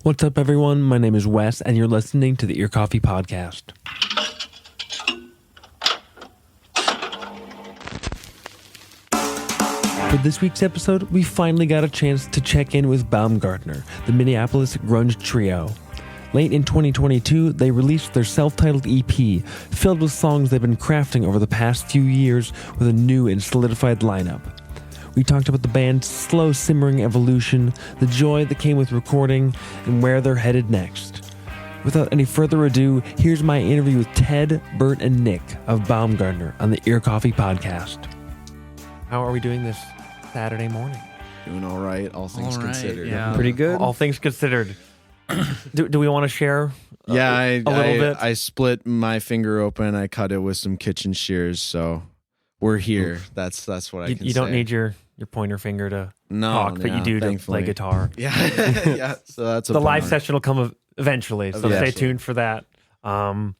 What's up, everyone? My name is Wes, and you're listening to the Ear Coffee Podcast. For this week's episode, we finally got a chance to check in with Baumgardner, the Minneapolis grunge trio. Late in 2022, they released their self-titled EP, filled with songs they've been crafting over the past few years with a new and solidified lineup. We talked about the band's slow simmering evolution, the joy that came with recording, and where they're headed next. Without any further ado, here's my interview with Ted, Bert, and Nick of Baumgardner on the Ear Coffee Podcast. How are we doing this Saturday morning? Doing all right, all things considered. Yeah. Pretty good. All things considered. Do we want to share a little bit? I split my finger open. I cut it with some kitchen shears, so we're here. Oof. That's what I can say. You don't need your pointer finger to talk, but you do to play guitar. Yeah, yeah. So that's the live session will come eventually, so stay tuned for that. So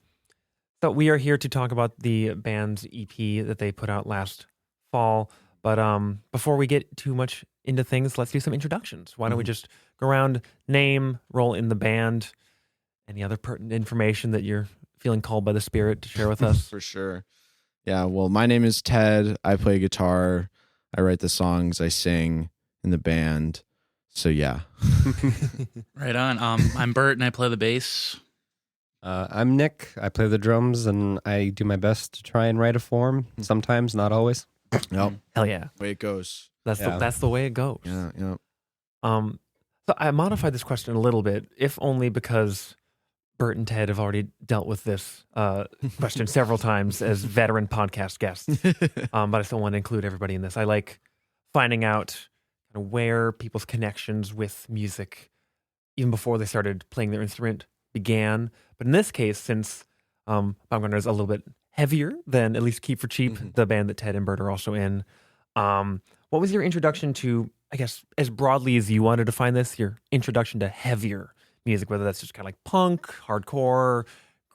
we are here to talk about the band's EP that they put out last fall. But before we get too much into things, let's do some introductions. Why don't we just go around, name, role in the band, any other pertinent information that you're feeling called by the Spirit to share with us? For sure. Yeah, well, my name is Ted. I play guitar. I write the songs. I sing in the band. So, yeah. Right on. I'm Bert, and I play the bass. I'm Nick. I play the drums, and I do my best to try and write a form. Sometimes, not always. Yep. Hell yeah. Way it goes. That's the way it goes. Yeah, yeah. So I modified this question a little bit, if only because Bert and Ted have already dealt with this question several times as veteran podcast guests. But I still want to include everybody in this. I like finding out where people's connections with music, even before they started playing their instrument, began. But in this case, since Baumgardner is a little bit heavier than at least Keep for Cheap, the band that Ted and Bert are also in, what was your introduction to, I guess, as broadly as you want to define this, your introduction to heavier music, whether that's just kind of like punk, hardcore,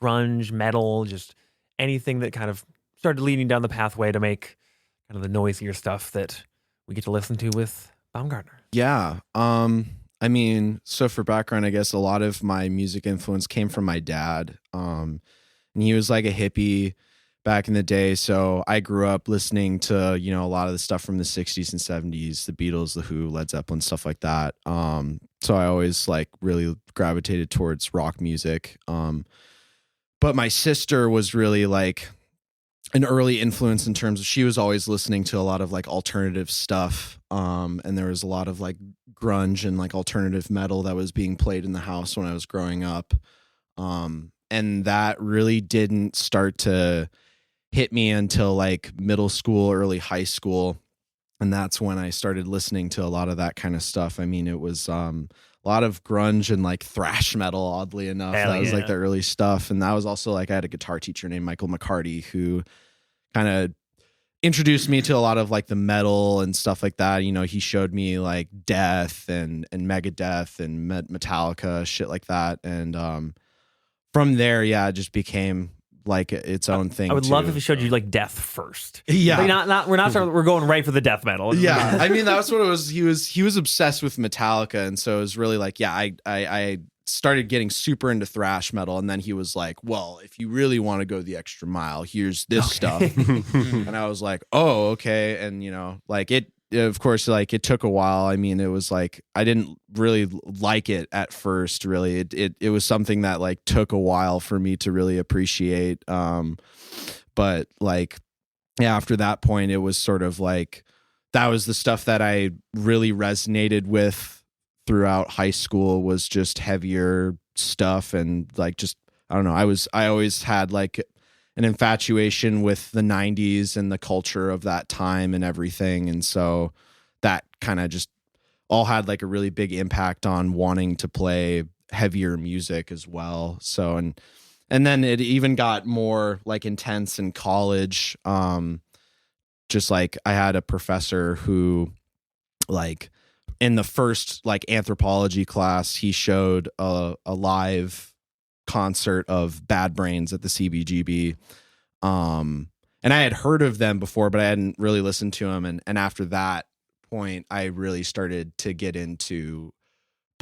grunge, metal, just anything that kind of started leading down the pathway to make kind of the noisier stuff that we get to listen to with Baumgardner? Yeah. I mean, so for background, I guess a lot of my music influence came from my dad. And he was like a hippie back in the day. So I grew up listening to, a lot of the stuff from the 60s and 70s, the Beatles, the Who, Led Zeppelin, stuff like that. So I always really gravitated towards rock music. But my sister was really an early influence in terms of, she was always listening to a lot of alternative stuff. And there was a lot of grunge and alternative metal that was being played in the house when I was growing up. And that really didn't start to hit me until middle school, early high school. And that's when I started listening to a lot of that kind of stuff. I mean, it was a lot of grunge and thrash metal, oddly enough. That was the early stuff. And that was also I had a guitar teacher named Michael McCarty who kind of introduced me to a lot of the metal and stuff like that. He showed me Death and Megadeth and Metallica, shit like that. And from there, it just became its own thing. I would love if he showed you Death first. Yeah, we're going right for the death metal. Yeah, I mean that's what it was. He was obsessed with Metallica, and so it was really I started getting super into thrash metal, and then he was like, well, if you really want to go the extra mile, here's this stuff. And I was like, oh, okay. And it, of course, it took a while. I mean, it was I didn't really like it at first, really. It was something that took a while for me to really appreciate. But after that point, it was sort of that was the stuff that I really resonated with throughout high school, was just heavier stuff. And just, I don't know, I always had an infatuation with the 90s and the culture of that time and everything. And so that kind of just all had a really big impact on wanting to play heavier music as well. So, and then it even got more intense in college. Just I had a professor who in the first anthropology class, he showed a live concert of Bad Brains at the CBGB. And I had heard of them before, but I hadn't really listened to them. And after that point, I really started to get into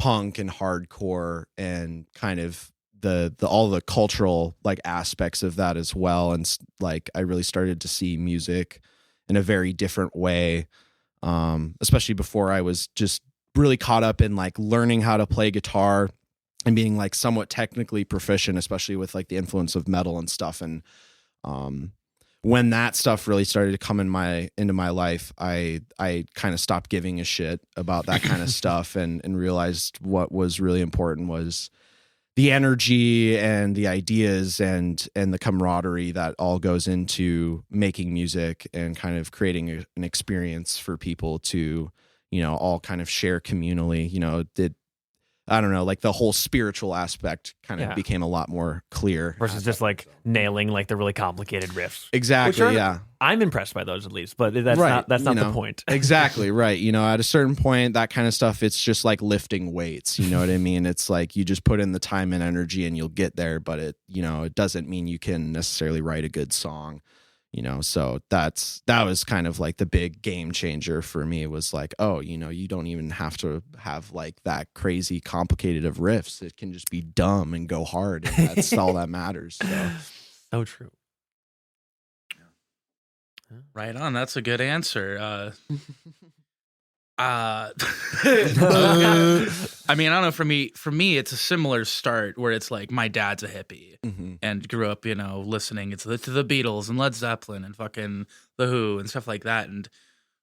punk and hardcore and kind of the all the cultural like aspects of that as well. And like I really started to see music in a very different way, especially before I was just really caught up in like learning how to play guitar and being like somewhat technically proficient, especially with like the influence of metal and stuff. And when that stuff really started to come into my life, I kind of stopped giving a shit about that kind of stuff and realized what was really important was the energy and the ideas and the camaraderie that all goes into making music and kind of creating an experience for people to, you know, all kind of share communally. You know, I don't know, like the whole spiritual aspect kind of became a lot more clear versus just like nailing like the really complicated riffs. Exactly. Yeah. I'm impressed by those at least, but that's not the point. Exactly. Right. You know, at a certain point, that kind of stuff, it's just like lifting weights. You know what I mean? It's like you just put in the time and energy and you'll get there, but it doesn't mean you can necessarily write a good song. You know, so that was kind of like the big game changer for me was like, oh, you know, you don't even have to have like that crazy complicated of riffs. It can just be dumb and go hard. And that's all that matters. So true. Right on. That's a good answer. I mean, I don't know. For me, it's a similar start where it's like my dad's a hippie and grew up, you know, listening to the Beatles and Led Zeppelin and fucking The Who and stuff like that. And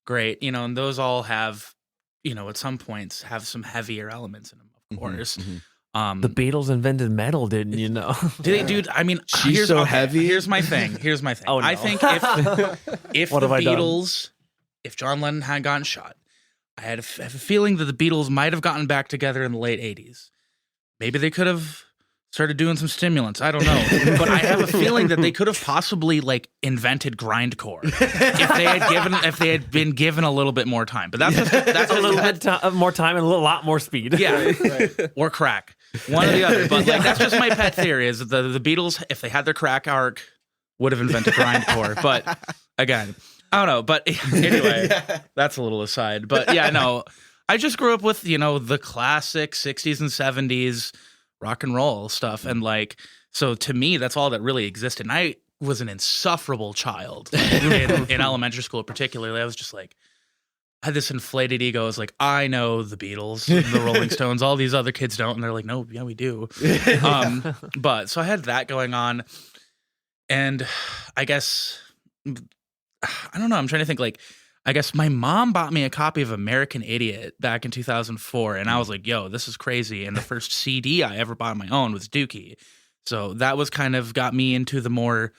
great, you know, and those all have, you know, at some points have some heavier elements in them, of course. The Beatles invented metal, didn't you know? Dude, I mean, she's so heavy. Here's my thing. Oh, no. I think if the Beatles, if John Lennon had gotten shot, I have a feeling that the Beatles might have gotten back together in the late 80s. Maybe they could have started doing some stimulants. I don't know. But I have a feeling that they could have possibly like invented grindcore if they had been given a little bit more time. But that's a little bit more time and a lot more speed. Yeah. Right. Or crack. One or the other. But like that's just my pet theory is that the Beatles, if they had their crack arc, would have invented grindcore. But again, I don't know, but anyway, that's a little aside. But yeah, no, I just grew up with, you know, the classic 60s and 70s rock and roll stuff. And like, so to me, that's all that really existed. And I was an insufferable child in elementary school, particularly. I was just like, I had this inflated ego. I was like, I know the Beatles, the Rolling Stones, all these other kids don't. And they're like, no, yeah, we do. But so I had that going on. And I guess, I don't know. I'm trying to think like, I guess my mom bought me a copy of American Idiot back in 2004. And I was like, yo, this is crazy. And the first CD I ever bought on my own was Dookie. So that was kind of got me into the more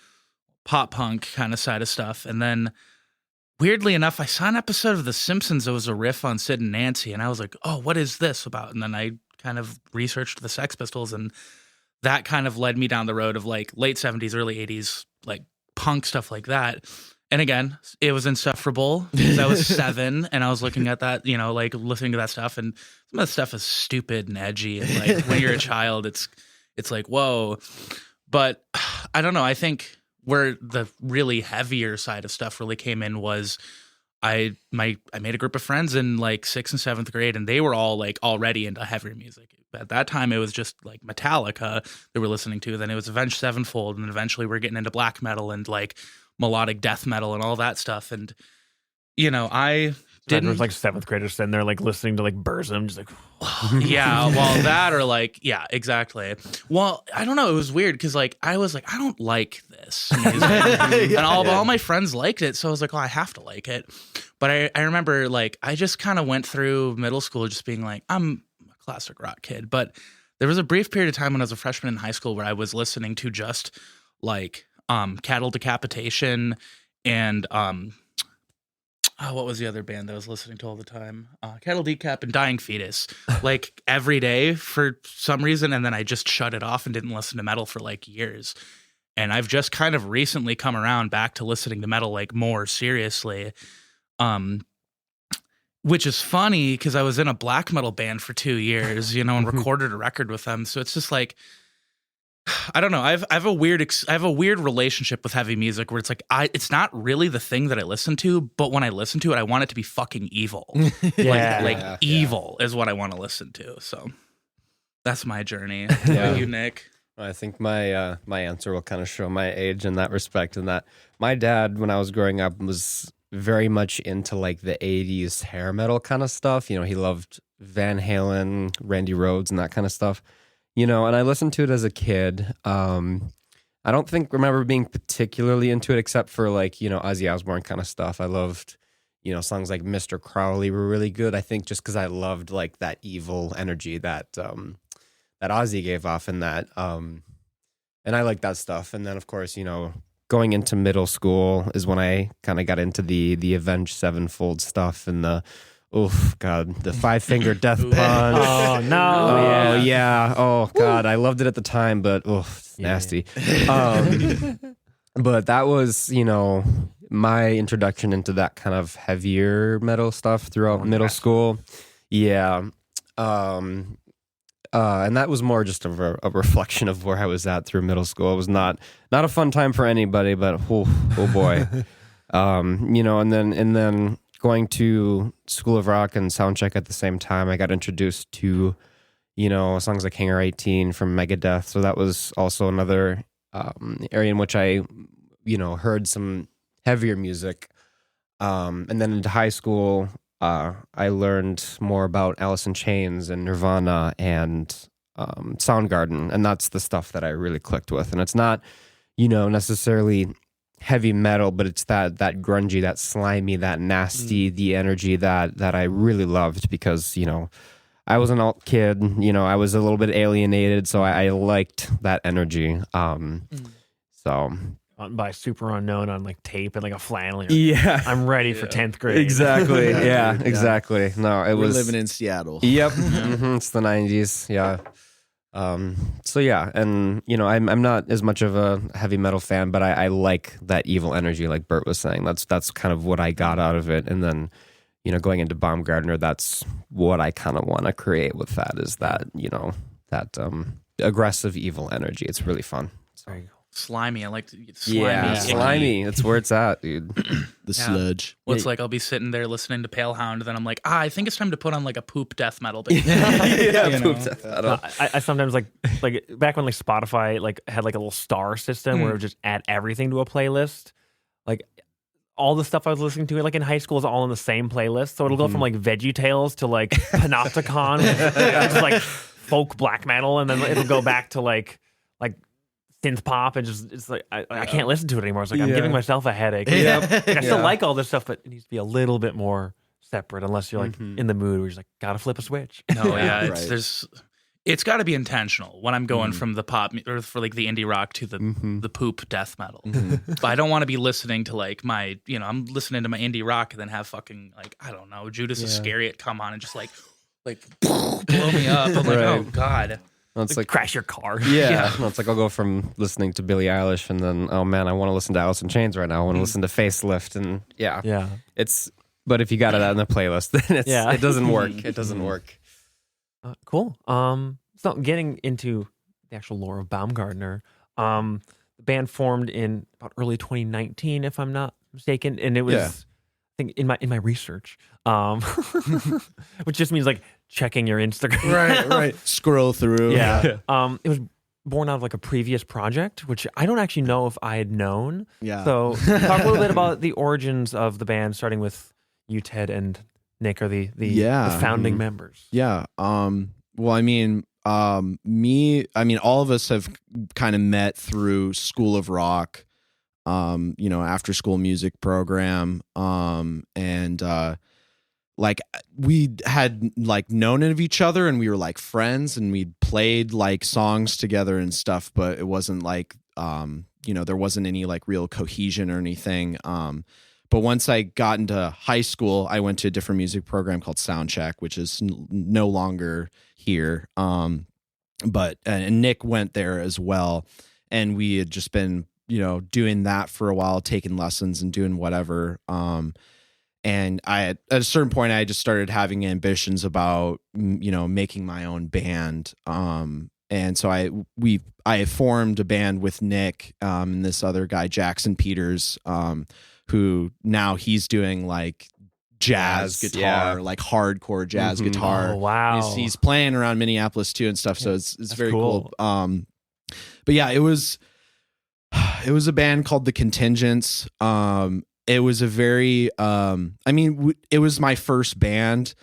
pop punk kind of side of stuff. And then weirdly enough, I saw an episode of The Simpsons that was a riff on Sid and Nancy. And I was like, oh, what is this about? And then I kind of researched the Sex Pistols. And that kind of led me down the road of like late 70s, early 80s, like punk stuff like that. And again, it was insufferable because I was 7 and I was looking at that, you know, like listening to that stuff. And some of the stuff is stupid and edgy. And like when you're a child, it's like, whoa. But I don't know. I think where the really heavier side of stuff really came in was I made a group of friends in like 6th and 7th grade, and they were all like already into heavier music. At that time, it was just like Metallica that we're listening to. Then it was Avenged Sevenfold, and eventually we're getting into black metal and like melodic death metal and all that stuff. And you know, I didn't. There was like 7th graders sitting there like listening to like Burzum, just like yeah, well that or like yeah, exactly. Well, I don't know. It was weird because like I was like I don't like this music. And all my friends liked it, so I was like, oh, I have to like it. But I remember like I just kind of went through middle school just being like I'm a classic rock kid. But there was a brief period of time when I was a freshman in high school where I was listening to just like Cattle Decapitation and what was the other band that I was listening to all the time? Cattle Decap and Dying Fetus, like every day for some reason. And then I just shut it off and didn't listen to metal for like years. And I've just kind of recently come around back to listening to metal like more seriously. Which is funny because I was in a black metal band for 2 years, you know, and recorded a record with them. So it's just like, I don't know. I have a weird relationship with heavy music where it's like it's not really the thing that I listen to, but when I listen to it, I want it to be fucking evil. Yeah. Evil is what I want to listen to. So that's my journey. What Yeah. about you, Nick? I think my my answer will kind of show my age in that respect. In that my dad, when I was growing up, was very much into like the '80s hair metal kind of stuff. You know, he loved Van Halen, Randy Rhoads, and that kind of stuff. You know, and I listened to it as a kid. I don't remember being particularly into it, except for like, you know, Ozzy Osbourne kind of stuff. I loved, you know, songs like Mr. Crowley were really good. I think just because I loved like that evil energy that that Ozzy gave off in that. And I like that stuff. And then of course, you know, going into middle school is when I kind of got into the Avenged Sevenfold stuff and the the 5-finger death punch. Oh no! Oh yeah. Oh god, I loved it at the time, but it's nasty. But that was, you know, my introduction into that kind of heavier metal stuff throughout middle school. Yeah. And that was more just a reflection of where I was at through middle school. It was not a fun time for anybody, but oh boy. You know, and then going to School of Rock and Soundcheck at the same time, I got introduced to, you know, songs like Hangar 18 from Megadeth. So that was also another area in which I, you know, heard some heavier music. And then into high school, I learned more about Alice in Chains and Nirvana and Soundgarden. And that's the stuff that I really clicked with. And it's not, you know, necessarily heavy metal, but it's that grungy, that slimy, that nasty, the energy that I really loved because, you know, I was an alt kid, you know, I was a little bit alienated, so I liked that energy. So By Super Unknown on like tape and like a flannel. yeah, I'm ready for 10th grade. exactly. Yeah, exactly. No, We're living in Seattle. Yep, it's the 90s. Yeah. So yeah, and you know, I'm not as much of a heavy metal fan, but I like that evil energy, like Bert was saying. That's kind of what I got out of it, and then, you know, going into Baumgardner, that's what I kind of want to create with that. Is that, you know, that aggressive evil energy? It's really fun. Very cool. Slimy. I like to get slimy. Yeah, icky. slimy. That's where it's at, dude. The sludge. Well, it's like I'll be sitting there listening to Pale Hound, and then I'm like, I think it's time to put on like a poop death metal band. Yeah, know? poop death metal. I sometimes like back when like Spotify like had like a little star system where it would just add everything to a playlist. Like all the stuff I was listening to like in high school is all in the same playlist. So it'll go from like Veggie Tales to like Panopticon, just like folk black metal, and then it'll go back to like synth pop, and just it's like I can't listen to it anymore. It's like I'm giving myself a headache. Like, I still like all this stuff, but it needs to be a little bit more separate. Unless you're like in the mood where you're just like gotta flip a switch. No, yeah, Right. it's got to be intentional when I'm going from the pop or for like the indie rock to the poop death metal. But I don't want to be listening to like my, you know, I'm listening to my indie rock and then have fucking like, I don't know, Judas Iscariot come on and just like blow me up. I'm like, oh god. Well, it's like Crash your car. yeah, no, it's like I'll go from listening to Billie Eilish and then, oh man, I want to listen to Alice in Chains right now. I want to listen to Facelift, and Yeah. it's. But if you got it out in the playlist, then it doesn't work. It doesn't work. Cool. So getting into the actual lore of Baumgardner, the band formed in about early 2019, if I'm not mistaken, and it was, I think, in my research, which just means like checking your Instagram. Right. Scroll through. Yeah. It was born out of like a previous project, which I don't actually know if I had known. Yeah. So talk a little bit about the origins of the band, starting with you, Ted, and Nick are the founding members. Yeah. Well, I mean, all of us have kind of met through School of Rock, you know, after school music program. And like we had like known of each other and we were like friends and we'd played like songs together and stuff, but it wasn't like, you know, there wasn't any like real cohesion or anything. But once I got into high school, I went to a different music program called Soundcheck, which is no longer here. But Nick went there as well. And we had just been, you know, doing that for a while, taking lessons and doing whatever. And at a certain point, I just started having ambitions about, you know, making my own band. And so I formed a band with Nick and this other guy, Jackson Peters, who now he's doing like jazz guitar, like hardcore jazz guitar. Oh, wow. He's playing around Minneapolis too and stuff. So it's very cool. But yeah, it was a band called The Contingents. It was a very, it was my first band,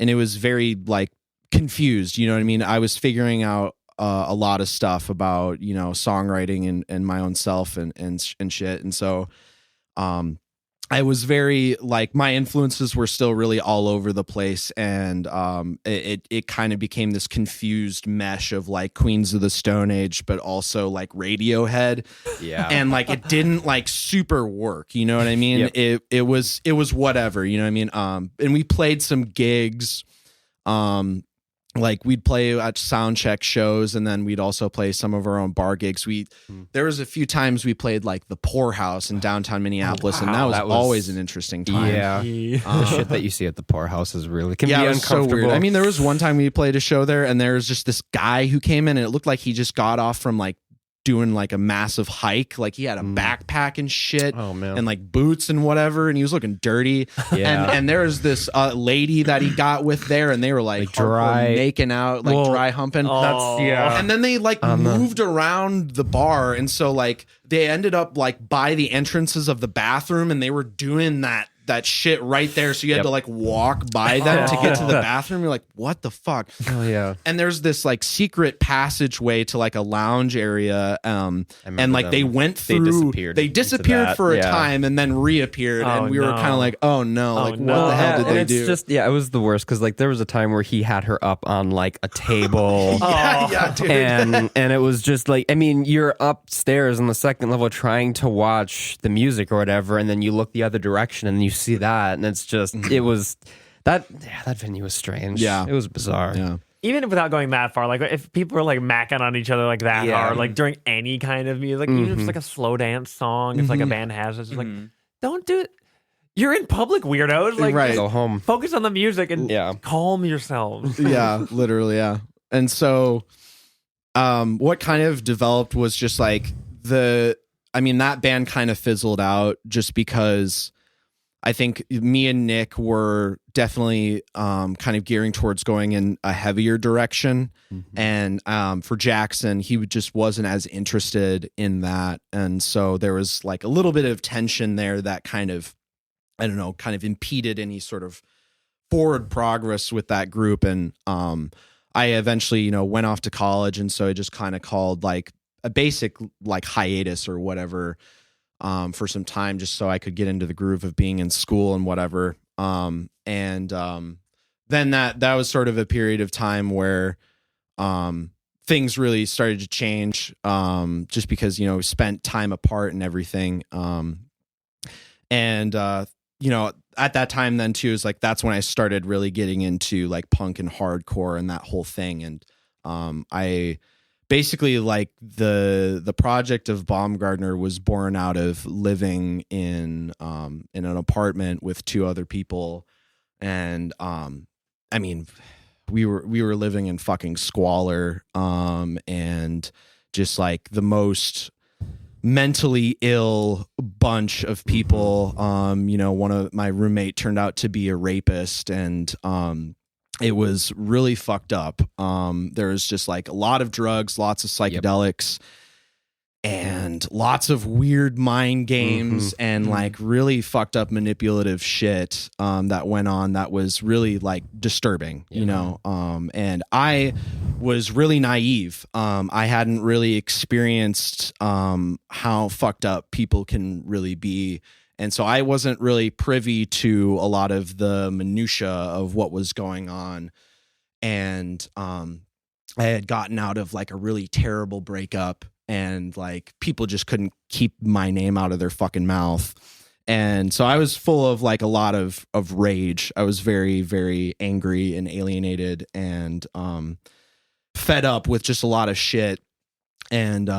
and it was very like confused. You know what I mean? I was figuring out a lot of stuff about, songwriting and my own self and shit. And so, I was very like, my influences were still really all over the place, and it kind of became this confused mesh of like Queens of the Stone Age, but also like Radiohead. Yeah, and like it didn't like super work. You know what I mean? Yep. It was whatever. You know what I mean? And we played some gigs. Like we'd play at sound check shows, and then we'd also play some of our own bar gigs. There was a few times we played like the Poorhouse in downtown Minneapolis, and that was always an interesting time. Yeah, the shit that you see at the Poorhouse is really can be it was so uncomfortable. weird. I mean, there was one time we played a show there, and there was just this guy who came in, and it looked like he just got off from like doing like a massive hike. Like he had a backpack and shit. Oh man. And like boots and whatever, and he was looking dirty. Yeah. And there was this lady that he got with there, and they were like dry making out, like dry humping. And then they like moved around the bar, and so like they ended up like by the entrances of the bathroom, and they were doing that shit right there. So you had to like walk by them to get to the bathroom. You're like, what the fuck? Oh yeah. And there's this like secret passageway to like a lounge area. And like they went through, they disappeared for a time and then reappeared. And we were kind of like, oh no, like what the hell did they do? Just, it was the worst. Cause like there was a time where he had her up on like a table. Dude. And it was just like, I mean, you're upstairs on the second level trying to watch the music or whatever. And then you look the other direction and you see that, and it's just it was that venue was strange. Yeah, it was bizarre. Yeah, even without going that far, like if people were like macking on each other like that hard, like during any kind of music, even if it's like a slow dance song, if like a band has it, it's just like, don't do it. You're in public, weirdos. Like, Go home, focus on the music, and calm yourselves. Yeah, literally, yeah. And so, what kind of developed was just like that band kind of fizzled out just because I think me and Nick were definitely kind of gearing towards going in a heavier direction. And for Jackson, he just wasn't as interested in that. And so there was like a little bit of tension there that kind of impeded any sort of forward progress with that group. And I eventually, went off to college. And so I just kind of called like a basic like hiatus or whatever for some time, just so I could get into the groove of being in school and whatever. Then that was sort of a period of time where things really started to change, just because, we spent time apart and everything. At that time then too, is like, that's when I started really getting into like punk and hardcore and that whole thing. And I basically like the project of Baumgardner was born out of living in an apartment with two other people. And we were living in fucking squalor, and just like the most mentally ill bunch of people. One of my roommate turned out to be a rapist, and it was really fucked up. There was just like a lot of drugs, lots of psychedelics, and lots of weird mind games and like really fucked up manipulative shit that went on that was really like disturbing, and I was really naive. I hadn't really experienced how fucked up people can really be. And so I wasn't really privy to a lot of the minutia of what was going on. And I had gotten out of like a really terrible breakup, and like people just couldn't keep my name out of their fucking mouth. And so I was full of like a lot of rage. I was very, very angry and alienated and fed up with just a lot of shit. And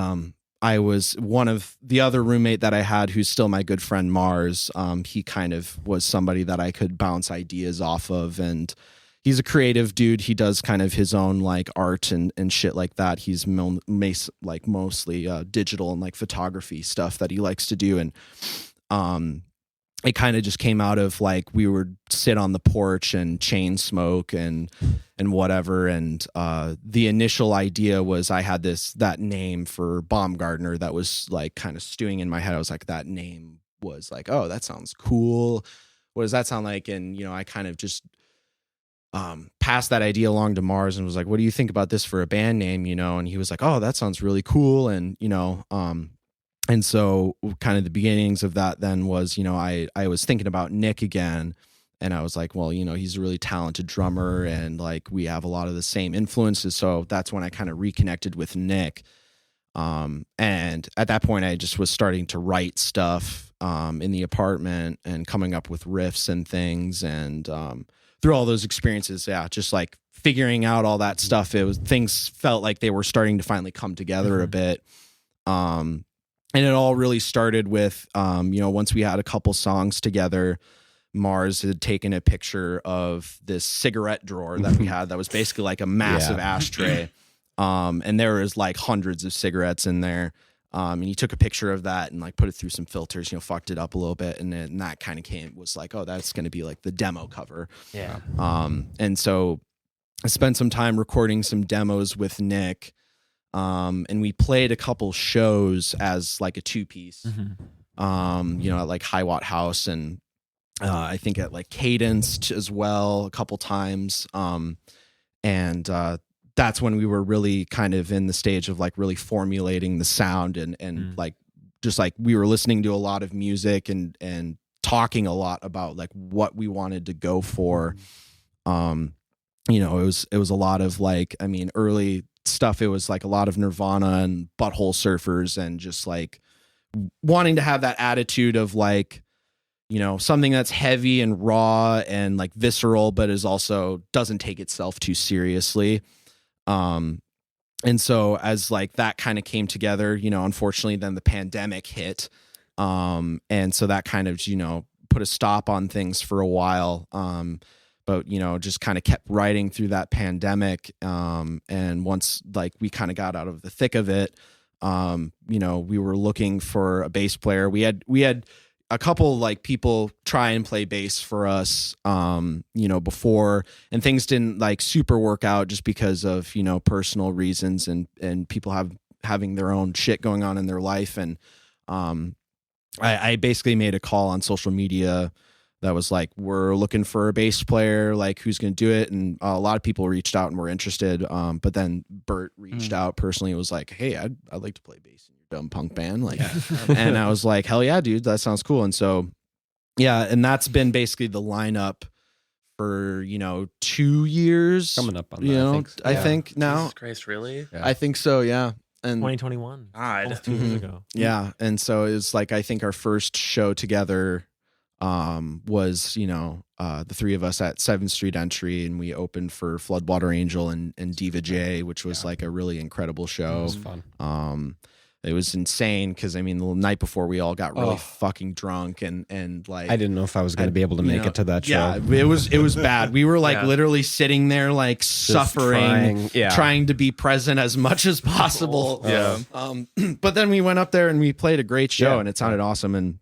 I was one of the other roommate that I had, who's still my good friend Mars. He kind of was somebody that I could bounce ideas off of, and he's a creative dude. He does kind of his own like art and shit like that. He's mostly digital and like photography stuff that he likes to do. And it kind of just came out of like we would sit on the porch and chain smoke and whatever. And the initial idea was I had that name for Baumgardner that was like kind of stewing in my head. I was like, that name was like, oh, that sounds cool. What does that sound like? And, you know, I kind of just passed that idea along to Mars and was like, what do you think about this for a band name? You know, and he was like, oh, that sounds really cool. And, you know, and so kind of the beginnings of that then was, you know, I was thinking about Nick again, and I was like, well, you know, he's a really talented drummer and like we have a lot of the same influences. So that's when I kind of reconnected with Nick. And at that point I just was starting to write stuff in the apartment and coming up with riffs and things. And through all those experiences, yeah, just like figuring out all that stuff, things felt like they were starting to finally come together a bit. And it all really started with, you know, once we had a couple songs together, Mars had taken a picture of this cigarette drawer that we had that was basically like a massive ashtray. And there was like hundreds of cigarettes in there. And he took a picture of that and like put it through some filters, you know, fucked it up a little bit. And then that kind of was like, oh, that's going to be like the demo cover. Yeah. And so I spent some time recording some demos with Nick. And we played a couple shows as like a 2-piece, you know, at like High Watt House and I think at like Cadence as well a couple times. And that's when we were really kind of in the stage of like really formulating the sound and like just like we were listening to a lot of music and talking a lot about like what we wanted to go for. You know, it was a lot of like, I mean, early stuff. It was like a lot of Nirvana and Butthole Surfers and just like wanting to have that attitude of like, you know, something that's heavy and raw and like visceral, but is also doesn't take itself too seriously. And so as like that kind of came together, you know, unfortunately then the pandemic hit. And so that kind of, you know, put a stop on things for a while. But, you know, just kind of kept writing through that pandemic. And once like we kind of got out of the thick of it, you know, we were looking for a bass player. We had a couple like people try and play bass for us, you know, before, and things didn't like super work out just because of, you know, personal reasons and people having their own shit going on in their life. And I basically made a call on social media that was like, we're looking for a bass player, like who's going to do it. And a lot of people reached out and were interested. But then Bert reached out personally and was like, hey, I'd like to play bass in your dumb punk band. Like, and I was like, hell yeah, dude, that sounds cool. And so, yeah. And that's been basically the lineup for, you know, 2 years Coming up on that, you know, I think. I think now. Jesus Christ, really? Yeah. I think so. Yeah. And 2021. God. Almost 2 years ago. yeah. And so it was like, I think our first show together was, you know, the three of us at 7th Street Entry, and we opened for Floodwater Angel and Diva J, which was like a really incredible show. It was fun. It was insane because I mean the night before we all got really fucking drunk and like I didn't know if I was going to be able to make it to that show. Yeah, it was bad. We were like literally sitting there like suffering, trying to be present as much as possible. Yeah. But then we went up there and we played a great show and it sounded awesome. And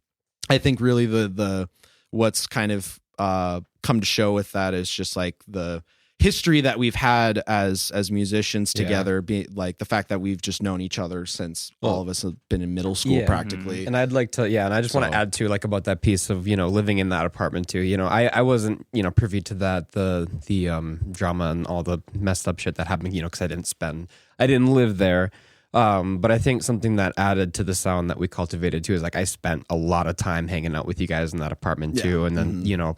I think really the what's kind of come to show with that is just like the history that we've had as musicians together, be like the fact that we've just known each other since all of us have been in middle school practically. And I'd like to, and I just want to add to like about that piece of, you know, living in that apartment too. You know, I wasn't, you know, privy to that, the drama and all the messed up shit that happened, you know, because I didn't live there. But I think something that added to the sound that we cultivated too is like I spent a lot of time hanging out with you guys in that apartment too. And then, you know,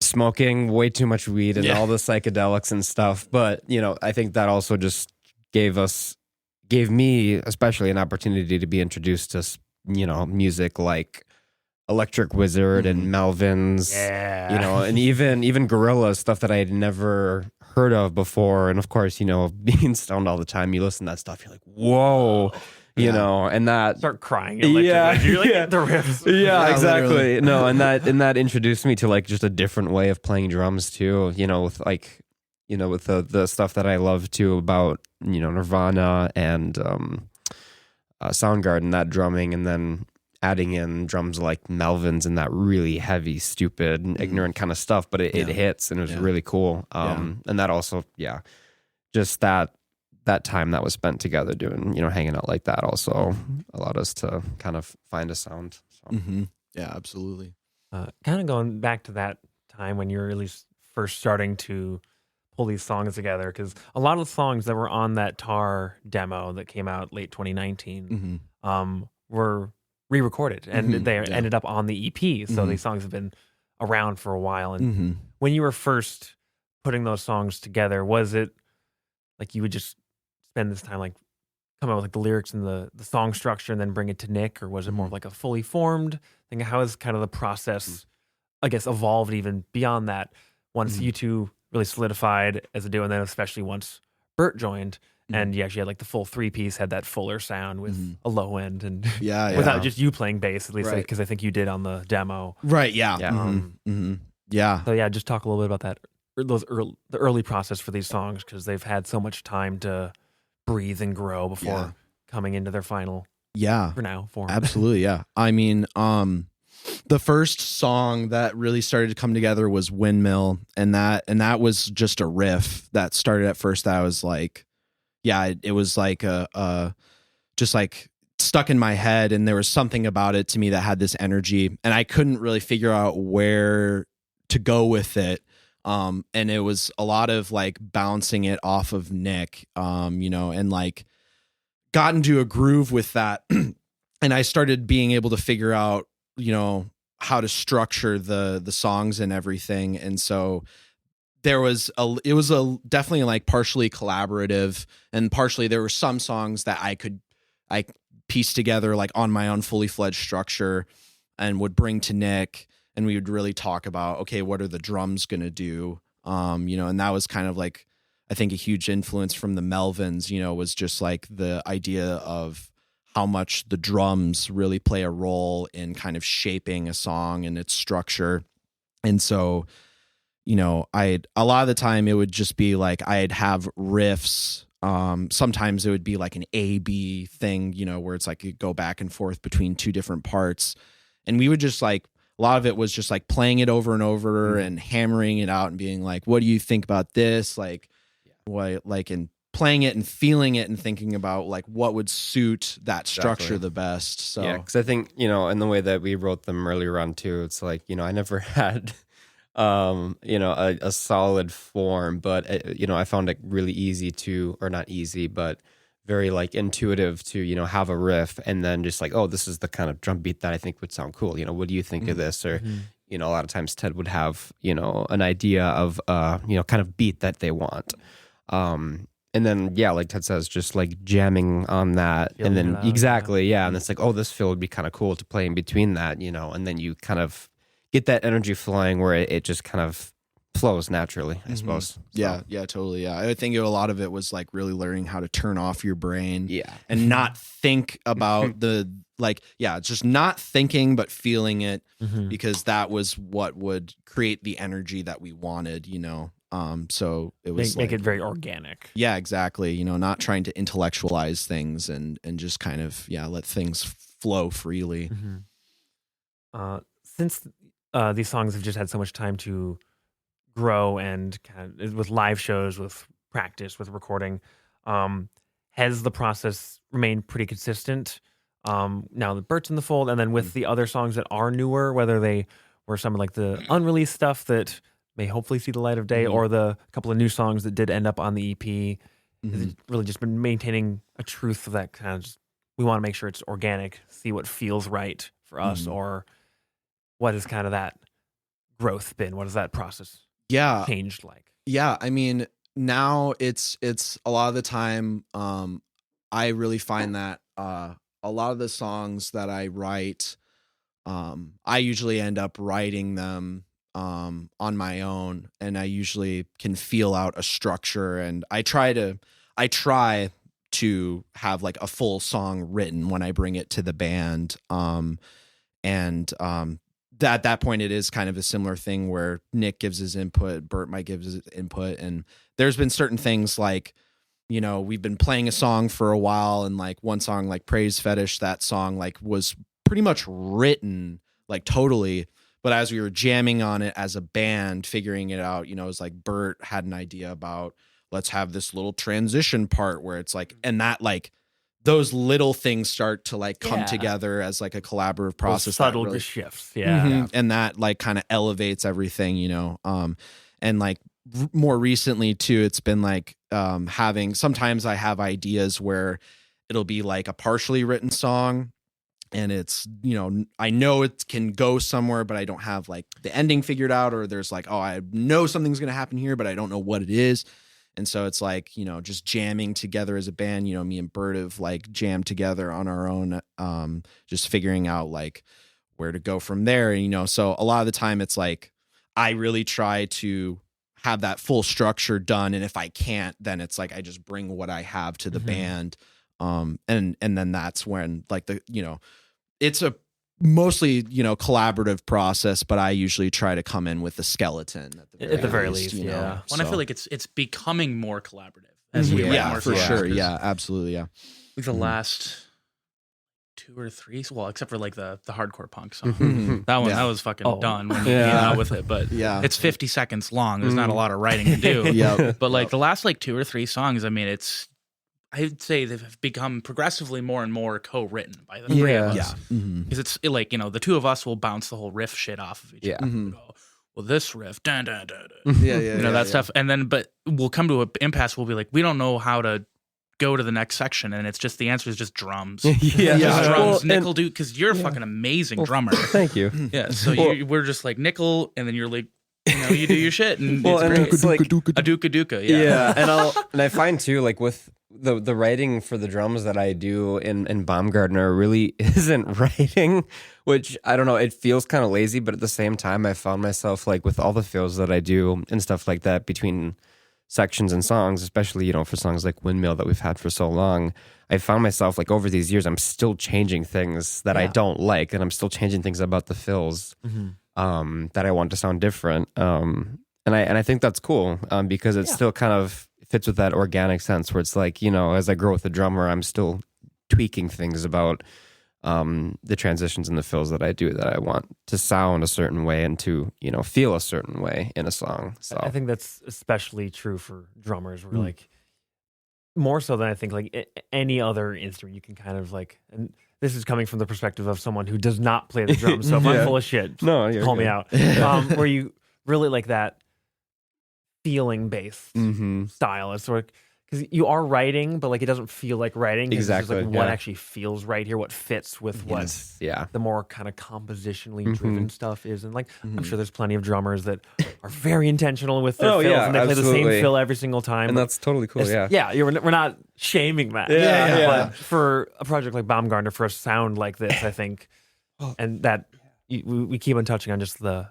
smoking way too much weed and all the psychedelics and stuff. But, you know, I think that also just gave me especially an opportunity to be introduced to, you know, music like Electric Wizard and Melvins, you know, and even Gorillaz, stuff that I had never heard of before. And of course, being stoned all the time, you listen to that stuff, you're like, whoa, and that Start crying. Yeah, You're like, yeah. the riffs. yeah, exactly. literally. No, and that introduced me to like just a different way of playing drums too, with like, with the stuff that I love too about, Nirvana and Soundgarden, that drumming, and then adding in drums like Melvin's and that really heavy, stupid, and ignorant kind of stuff, but it hits, and it was really cool. And that also, just that time that was spent together doing, hanging out like that also allowed us to kind of find a sound. So. Yeah, absolutely. Kind of going back to that time when you were at least first starting to pull these songs together, because a lot of the songs that were on that Tar demo that came out late 2019 were re-recorded, and they ended up on the EP. So these songs have been around for a while. And when you were first putting those songs together, was it like you would just spend this time like come up with like the lyrics and the song structure and then bring it to Nick, or was it more of like a fully formed thing? How has kind of the process, I guess, evolved even beyond that once you two really solidified as a duo, and then especially once Bert joined? And you actually had like the full 3-piece, had that fuller sound with a low end, and without just you playing bass, at least, because I think you did on the demo. Right. Yeah. Yeah. So yeah, just talk a little bit about that, the early process for these songs, because they've had so much time to breathe and grow before coming into their final. For now, form. Absolutely. Yeah. I mean, the first song that really started to come together was Windmill, and that was just a riff that started at first. That I was like, it was like just like stuck in my head, and there was something about it to me that had this energy, and I couldn't really figure out where to go with it. And it was a lot of like bouncing it off of Nick, and like got into a groove with that. And I started being able to figure out, how to structure the songs and everything. And so it was definitely like partially collaborative, and partially there were some songs that I pieced together like on my own fully fledged structure and would bring to Nick, and we would really talk about, okay, what are the drums going to do? And that was kind of like, I think a huge influence from the Melvins, was just like the idea of how much the drums really play a role in kind of shaping a song and its structure. And so, a lot of the time it would just be like, I'd have riffs. Sometimes it would be like an A-B thing, where it's like you go back and forth between two different parts. And we would just like, a lot of it was just like playing it over and over and hammering it out and being like, what do you think about this? Like, what, like, and playing it and feeling it and thinking about like what would suit that structure the best. So, because I think, in the way that we wrote them earlier on too, it's like, I never had, a solid form, but, I found it really easy to, or not easy, but very like intuitive to, have a riff and then just like, oh, this is the kind of drum beat that I think would sound cool. What do you think of this? Or, a lot of times Ted would have, an idea of, kind of beat that they want. And then, like Ted says, just like jamming on that. Feeling and then it out, exactly. And it's like, oh, this fill would be kind of cool to play in between that, and then you kind of get that energy flowing where it just kind of flows naturally, I suppose. So. Yeah, totally. Yeah. I think a lot of it was like really learning how to turn off your brain and not think about just not thinking, but feeling it, because that was what would create the energy that we wanted, so it was make it very organic. Yeah, exactly. Not trying to intellectualize things and just kind of, let things flow freely. Since these songs have just had so much time to grow and kind of with live shows, with practice, with recording, has the process remained pretty consistent now that Bert's in the fold, and then with the other songs that are newer, whether they were some of like the unreleased stuff that may hopefully see the light of day, or the couple of new songs that did end up on the EP, has it really just been maintaining a truth of that kind of just, we want to make sure it's organic, see what feels right for us, or what has kind of that growth been? What has that process changed like? Yeah, I mean, now it's a lot of the time, I really find that a lot of the songs that I write, I usually end up writing them on my own, and I usually can feel out a structure, and I try to have like a full song written when I bring it to the band. At that point, it is kind of a similar thing where Nick gives his input, Bert might give his input, and there's been certain things like, you know, we've been playing a song for a while, and like one song like Praise Fetish, that song like was pretty much written like totally, but as we were jamming on it as a band, figuring it out, you know, it was like Bert had an idea about, let's have this little transition part where it's like, and that like those little things start to like come together as like a collaborative process. Those subtle really, shifts. and that like kind of elevates everything, you know. And like more recently too, it's been like sometimes I have ideas where it'll be like a partially written song, and it's, you know, I know it can go somewhere, but I don't have like the ending figured out, or there's like, oh, I know something's going to happen here, but I don't know what it is. And so it's like, you know, just jamming together as a band, you know, me and Bert have like jammed together on our own, just figuring out like where to go from there. And, you know, so a lot of the time it's like, I really try to have that full structure done. And if I can't, then it's like, I just bring what I have to the band. And then that's when like you know, it's a mostly, you know, collaborative process, but I usually try to come in with the skeleton at the very least, you know? yeah. When I feel like it's becoming more collaborative as we write more for songs. sure. Yeah, absolutely. Yeah. Like the last 2 or 3, well, except for like the hardcore punk song. That one, that was fucking done when you came out with it. But it's 50 seconds long. There's not a lot of writing to do. But like the last like 2 or 3 songs, I mean, I'd say they've become progressively more and more co-written by the 3 of us. Because it's like, you know, the 2 of us will bounce the whole riff shit off of each other. We'll go, well, this riff, dun, dun, dun, dun. You know, that stuff. And then, but we'll come to an impasse. We'll be like, we don't know how to go to the next section. And it's just, the answer is just drums. Just drums. Well, Nickel, dude, because you're a fucking amazing drummer. Thank you. Yeah. So we're just like Nickel, and then you're like, you know, you do your shit, and Well, and it's great. it's like A duka duka, yeah. and I find too, like with the writing for the drums that I do in Baumgardner really isn't writing, which I don't know, it feels kind of lazy, but at the same time I found myself like with all the fills that I do and stuff like that between sections and songs, especially, you know, for songs like Windmill that we've had for so long, I found myself like over these years I'm still changing things that I don't like, and I'm still changing things about the fills that I want to sound different. And I think that's cool because it still kind of fits with that organic sense where it's like, you know, as I grow with the drummer, I'm still tweaking things about the transitions and the fills that I do that I want to sound a certain way and to, you know, feel a certain way in a song. So I think that's especially true for drummers. We're like, more so than I think like any other instrument, you can kind of like, and this is coming from the perspective of someone who does not play the drums. So if I'm full of shit, No, you're call good. me out. Where you really like that feeling based style. It's sort of, because you are writing, but like it doesn't feel like writing. It's just Exactly, like what yeah. actually feels right here, what fits with what yeah. the more kind of compositionally driven stuff is. And like, I'm sure there's plenty of drummers that are very intentional with their fills and they play the absolutely. same fill every single time. And but that's totally cool, it's- yeah. we're not shaming that. But for a project like Baumgardner, for a sound like this, I think, and that we keep on touching on just the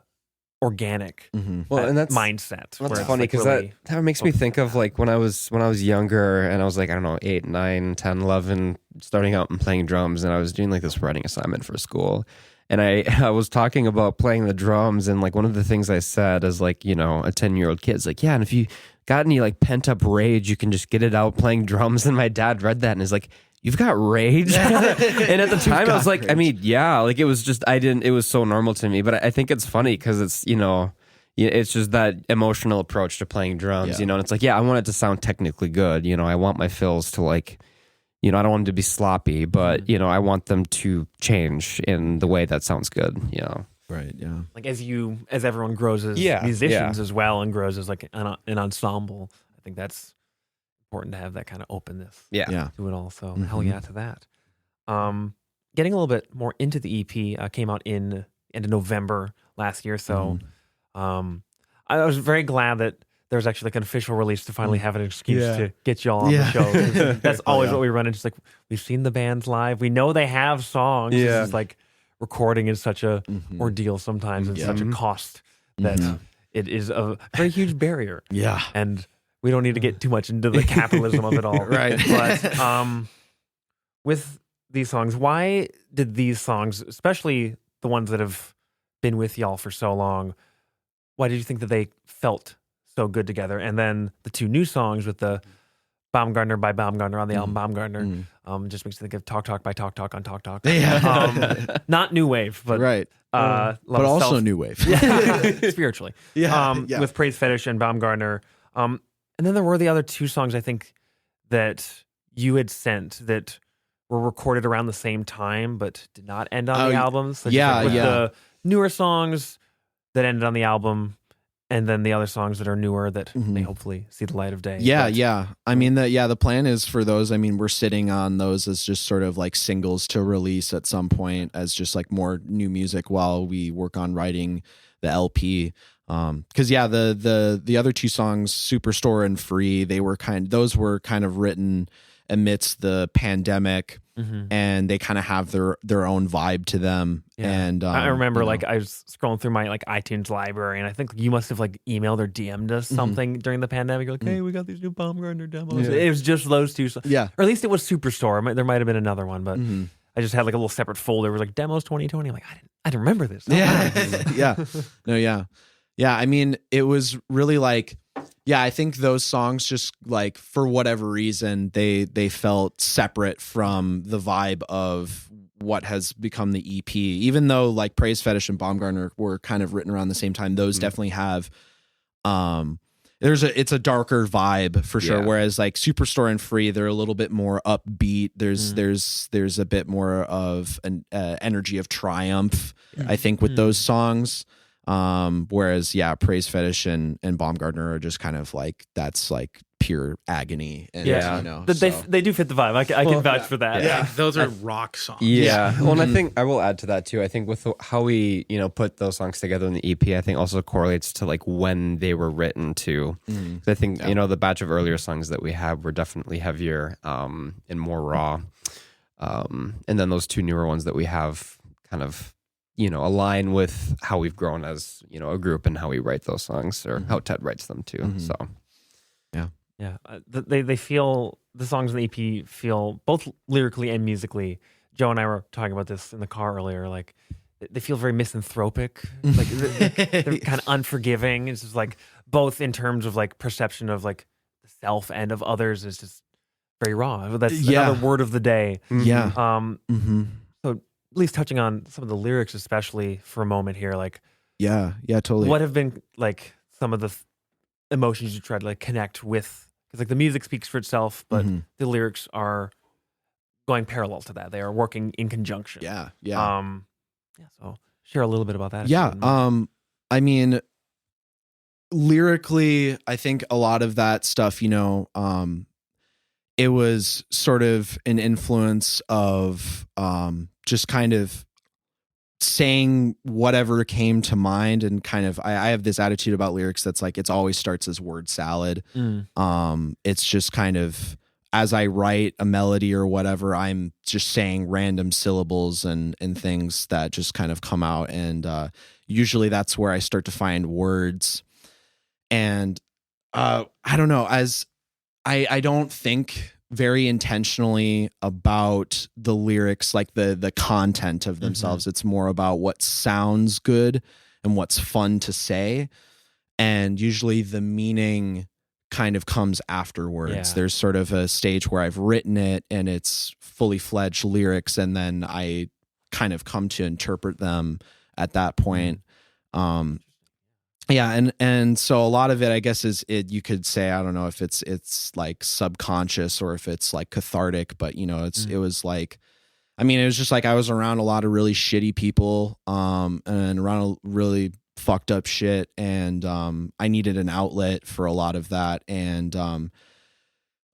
organic Well, and that's mindset. where That's it's, funny like, because really that makes me think of like when I was younger and I was like, I don't know, 8, 9, 10, 11, starting out and playing drums, and I was doing like this writing assignment for school. And I was talking about playing the drums, and like one of the things I said is like, you know, a 10-year-old kid's like, yeah, and if you got any like pent up rage, you can just get it out playing drums. And my dad read that and is like, you've got rage. And at the time I was like, I mean, yeah, like it was just, it was so normal to me. But I think it's funny because it's, you know, it's just that emotional approach to playing drums, you know, and it's like, yeah, I want it to sound technically good. You know, I want my fills to like, you know, I don't want them to be sloppy, but, you know, I want them to change in the way that sounds good, you know. Right. Yeah. like as everyone grows as musicians as well and grows as like an ensemble, I think that's important to have that kind of openness Yeah. to it all. So hell yeah to that. Getting a little bit more into the EP, came out in end of November last year. So I was very glad that there was actually like an official release to finally have an excuse to get y'all on the show. 'Cause that's always what we run into. Just like, we've seen the bands live. We know they have songs. It's just like recording is such a ordeal sometimes and such a cost that Mhm. it is a very huge barrier. Yeah. And we don't need to get too much into the capitalism of it all. Right. But with these songs, why did these songs, especially the ones that have been with y'all for so long, why did you think that they felt so good together? And then the two new songs with the Baumgardner by Baumgardner on the album Baumgardner, just makes me think of Talk Talk by Talk Talk on Talk Talk. Yeah. Not new wave, but Right. but But also new wave. spiritually. Yeah. With Praise Fetish and Baumgardner. And then there were the other two songs I think that you had sent that were recorded around the same time but did not end on the albums. So just yeah, with yeah. the newer songs that ended on the album, and then the other songs that are newer that may hopefully see the light of day. Yeah, But- yeah. I mean, the plan is for those. I mean, we're sitting on those as just sort of like singles to release at some point as just like more new music while we work on writing the LP. Because the other two songs, Superstore and Free, those were kind of written amidst the pandemic, and they kind of have their own vibe to them. Yeah. And I remember you know. like I was scrolling through my like iTunes library, and I think you must have like emailed or DM'd us something during the pandemic. You're like, hey, we got these new Baumgardner demos. Yeah. It was just those two songs. Yeah. Or at least it was Superstore. There might have been another one, but Mhm. I just had like a little separate folder. It was like demos 2020. I'm like, I didn't remember this. Yeah. Yeah. I mean, it was really like, I think those songs just like for whatever reason they felt separate from the vibe of what has become the EP. Even though like Praise Fetish and Baumgardner were kind of written around the same time, those definitely have it's a darker vibe for sure. Yeah. Whereas like Superstore and Free, they're a little bit more upbeat. There's a bit more of an energy of triumph, I think, with those songs. Whereas Praise Fetish and Baumgardner are just kind of like that's like pure agony. And, Yeah. you know, They do fit the vibe. I can vouch for that. Yeah, those are rock songs. Yeah. Well, and I think I will add to that too. I think with how we, put those songs together in the EP, I think also correlates to like when they were written too. 'Cause I think, the batch of earlier songs that we have were definitely heavier, and more raw. And then those two newer ones that we have kind of, align with how we've grown as, a group and how we write those songs or how Ted writes them too. So. Yeah, they feel, the songs in the EP feel both lyrically and musically. Joe and I were talking about this in the car earlier. Like, they feel very misanthropic. Like they're kind of unforgiving. It's just like both in terms of like perception of like the self and of others is just very raw. That's another word of the day. Yeah. So at least touching on some of the lyrics, especially for a moment here, like Yeah, totally. what have been like some of the emotions you try to like connect with? Because like the music speaks for itself, but the lyrics are going parallel to that. They are working in conjunction. Yeah. So share a little bit about that. if Yeah. you wouldn't mind. I mean, lyrically, I think a lot of that stuff, it was sort of an influence of just kind of saying whatever came to mind, and kind of I have this attitude about lyrics that's like it always starts as word salad. It's just kind of as I write a melody or whatever, I'm just saying random syllables and things that just kind of come out, and usually that's where I start to find words. And I don't know, as I don't think very intentionally about the lyrics, like the content of themselves. It's more about what sounds good and what's fun to say. And usually the meaning kind of comes afterwards. Yeah. There's sort of a stage where I've written it and it's fully fledged lyrics, and then I kind of come to interpret them at that point. And so a lot of it, I guess, you could say, I don't know if it's like subconscious or if it's like cathartic, but it was like, I mean, it was just like I was around a lot of really shitty people, and around really fucked up shit, and I needed an outlet for a lot of that, and a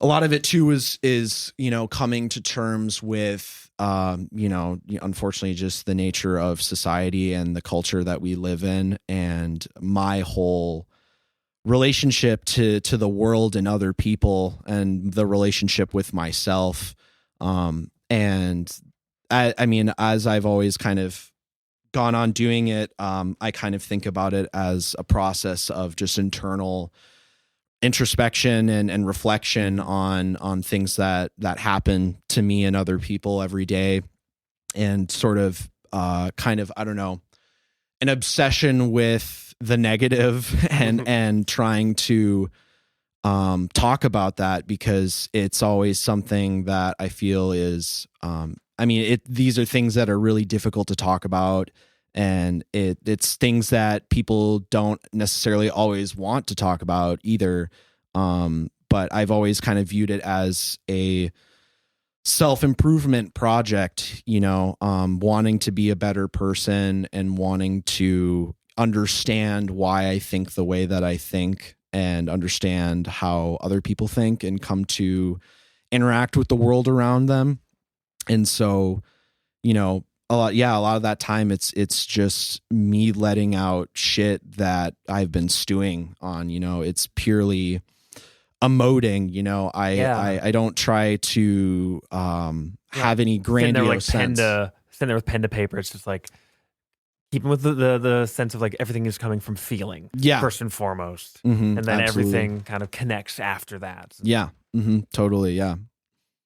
lot of it too is coming to terms with unfortunately just the nature of society and the culture that we live in, and my whole relationship to the world and other people, and the relationship with myself. And I mean, as I've always kind of gone on doing it, I kind of think about it as a process of just internal introspection and reflection on things that happen to me and other people every day, and sort of kind of, I don't know, an obsession with the negative and trying to talk about that, because it's always something that I feel is these are things that are really difficult to talk about, and it's things that people don't necessarily always want to talk about either. But I've always kind of viewed it as a self-improvement project, wanting to be a better person and wanting to understand why I think the way that I think, and understand how other people think, and come to interact with the world around them. And so, a lot of that time it's just me letting out shit that I've been stewing on. It's purely emoting. I don't try to have any grandiose sense. Sitting there with pen to paper. It's just like keeping with the sense of like everything is coming from feeling, first and foremost, and then everything kind of connects after that. Totally, yeah.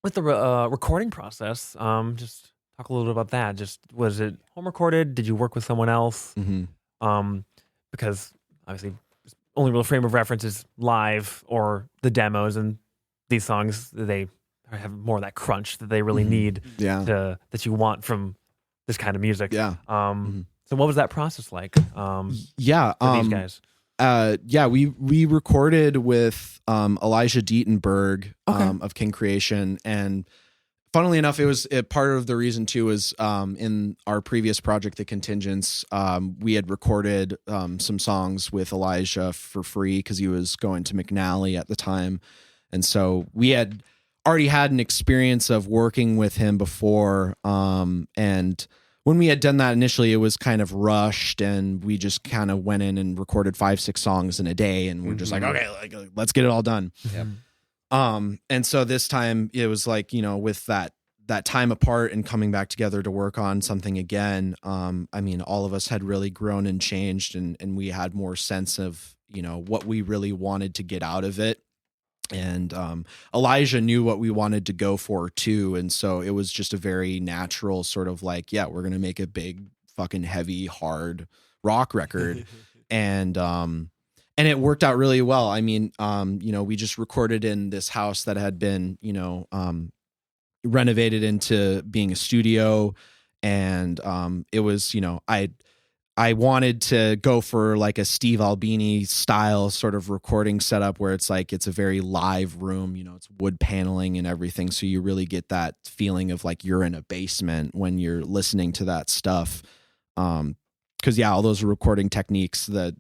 With the recording process, just talk a little bit about that. Just, was it home recorded? Did you work with someone else? Because obviously, only real frame of reference is live or the demos, and these songs, they have more of that crunch that they really need, that you want from this kind of music. So what was that process like? For these guys. We recorded with Elijah Dietenberg of King Creation, and funnily enough, it was part of the reason too was in our previous project, The Contingents, we had recorded some songs with Elijah for free because he was going to McNally at the time, and so we had already had an experience of working with him before, and when we had done that initially, it was kind of rushed, and we just kind of went in and recorded 5-6 songs in a day, and we're just like, okay, let's get it all done. And so this time it was like, with that time apart and coming back together to work on something again. All of us had really grown and changed, and we had more sense of, what we really wanted to get out of it. And Elijah knew what we wanted to go for too, and so it was just a very natural sort of like, we're gonna make a big fucking heavy hard rock record. And it worked out really well. We just recorded in this house that had been renovated into being a studio, and it was, I wanted to go for like a Steve Albini style sort of recording setup where it's like, it's a very live room, it's wood paneling and everything. So you really get that feeling of like you're in a basement when you're listening to that stuff. Cause all those recording techniques that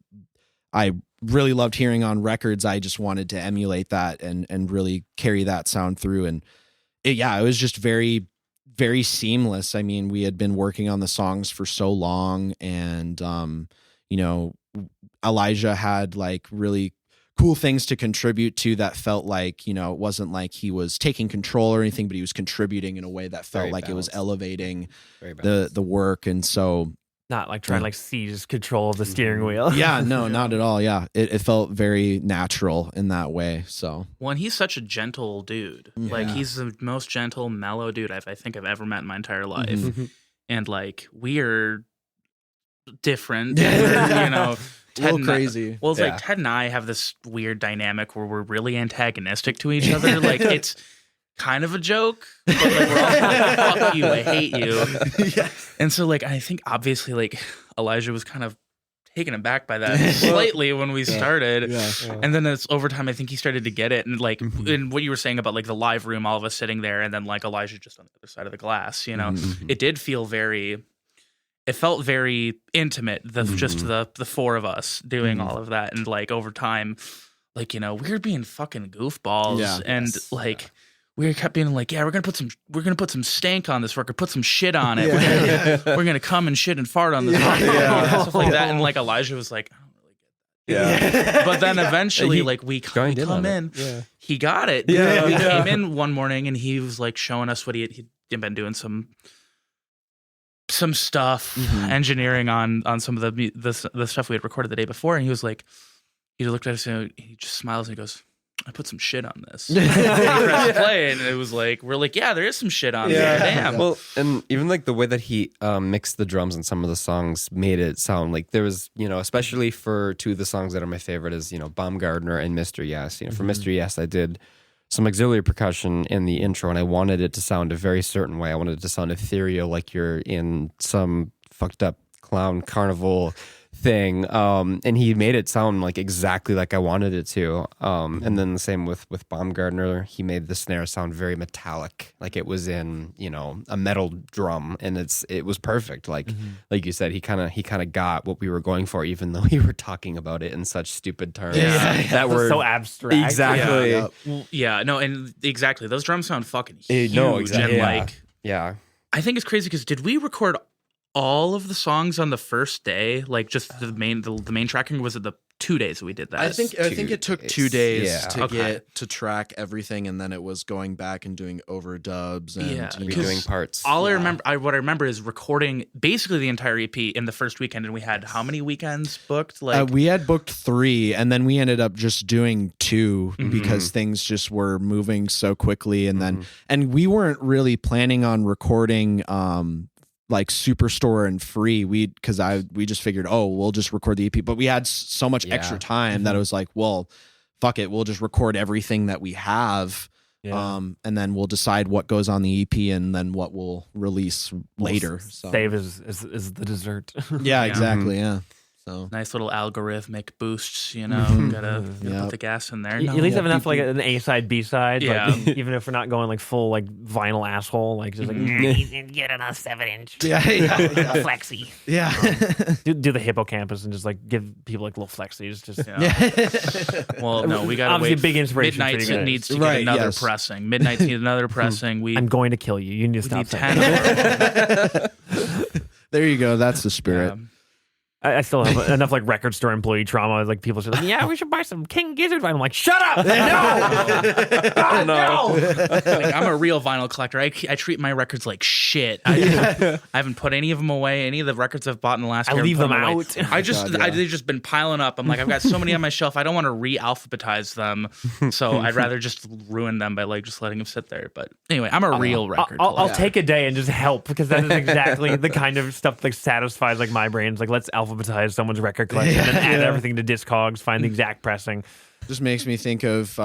I really loved hearing on records, I just wanted to emulate that and really carry that sound through. And it was just very, very seamless. We had been working on the songs for so long, and Elijah had like really cool things to contribute to that felt like, it wasn't like he was taking control or anything, but he was contributing in a way that felt like it was elevating the work. And so not like trying to like seize control of the steering wheel. No, not at all. It felt very natural in that way. So he's such a gentle dude. Like, he's the most gentle, mellow dude I think I've ever met in my entire life. And like, we're different. Ted a little crazy. It's like Ted and I have this weird dynamic where we're really antagonistic to each other. Like, it's kind of a joke, but like, we're all like, fuck you, I hate you. And so like, I think obviously like Elijah was kind of taken aback by that slightly when we started. And then it's over time, I think he started to get it. And like, and what you were saying about like the live room, all of us sitting there, and then like Elijah just on the other side of the glass, it did feel it felt very intimate, just the four of us doing all of that. And like over time, like, we were being fucking goofballs, and like, we kept being like, we're gonna put some stank on this record, put some shit on it. We're gonna come and shit and fart on this record, stuff like that. And like Elijah was like, I don't really get that. But then eventually, like we come in, he got it. We came in one morning and he was like showing us what he'd been doing some some stuff, engineering on some of the stuff we had recorded the day before, and he was like, he looked at us and he just smiles and he goes, I put some shit on this. And he pressed play, and it was like, we're like, yeah, there is some shit on there. Damn. Well, and even like the way that he mixed the drums in some of the songs made it sound like there was, especially for two of the songs that are my favorite is, Baumgardner and Mr. Yes. For Mr. Yes, I did some auxiliary percussion in the intro, and I wanted it to sound a very certain way. I wanted it to sound ethereal, like you're in some fucked up clown carnival thing, and he made it sound like exactly like I wanted it to. And then the same with Baumgardner, he made the snare sound very metallic, like it was in a metal drum, and it was perfect. Like you said, he kind of got what we were going for, even though we were talking about it in such stupid terms that were so abstract. Exactly. No, and exactly, those drums sound fucking huge. No, exactly. And I think it's crazy because did we record all of the songs on the first day, like just the main tracking? Was it the 2 days that we did that? I think it took 2 days to get to track everything, and then it was going back and doing overdubs and redoing parts. All I remember, what I remember is recording basically the entire EP in the first weekend, and we had how many weekends booked? Like we had booked 3, and then we ended up just doing 2 because things just were moving so quickly, and and we weren't really planning on recording like Superstore and Free. We just figured, we'll just record the EP, but we had so much extra time that it was like, well, fuck it, we'll just record everything that we have, and then we'll decide what goes on the EP and then what we'll release later. Save is the dessert. Yeah, exactly. Yeah. So nice little algorithmic boosts, gotta put the gas in there. You at least have enough like an A side, B side. Like, even if we're not going like full like vinyl asshole, like just like get on a 7-inch. Yeah. Flexi. Yeah. Do the hippocampus and just like give people like little flexies. Just Well, no, we gotta obviously wait. big inspiration. Midnight needs to get another pressing. Midnight needs another pressing. I'm going to kill you. You need to stop. 10 There you go. That's the spirit. I still have enough like record store employee trauma. Like people say, like, "Yeah, we should buy some King Gizzard vinyl." I'm like, "Shut up! No, God, no!" Like, I'm a real vinyl collector. I treat my records like shit. I haven't put any of them away. Any of the records I've bought in the last year, I leave them away. out. They've just been piling up. I'm like, I've got so many on my shelf. I don't want to re-alphabetize them, so I'd rather just ruin them by like just letting them sit there. But anyway, I'm a real record collector. I'll take a day and just help, because that is exactly the kind of stuff that satisfies like my brain's like, let's alphabetize someone's record collection and add everything to Discogs, find the exact pressing. Just makes me think of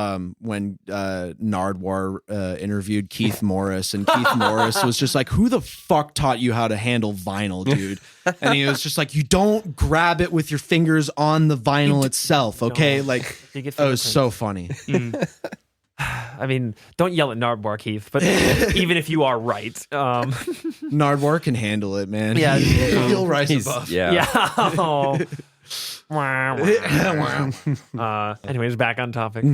when Nardwar interviewed Keith Morris, and Keith Morris was just like, "Who the fuck taught you how to handle vinyl, dude?" And he was just like, "You don't grab it with your fingers on the vinyl itself, okay?" Like, it was so funny. I mean, don't yell at Nardwar, Keith, but even if you are right, Nardwar can handle it, man. Yeah, he'll rise above. Yeah. Oh. Anyways, back on topic.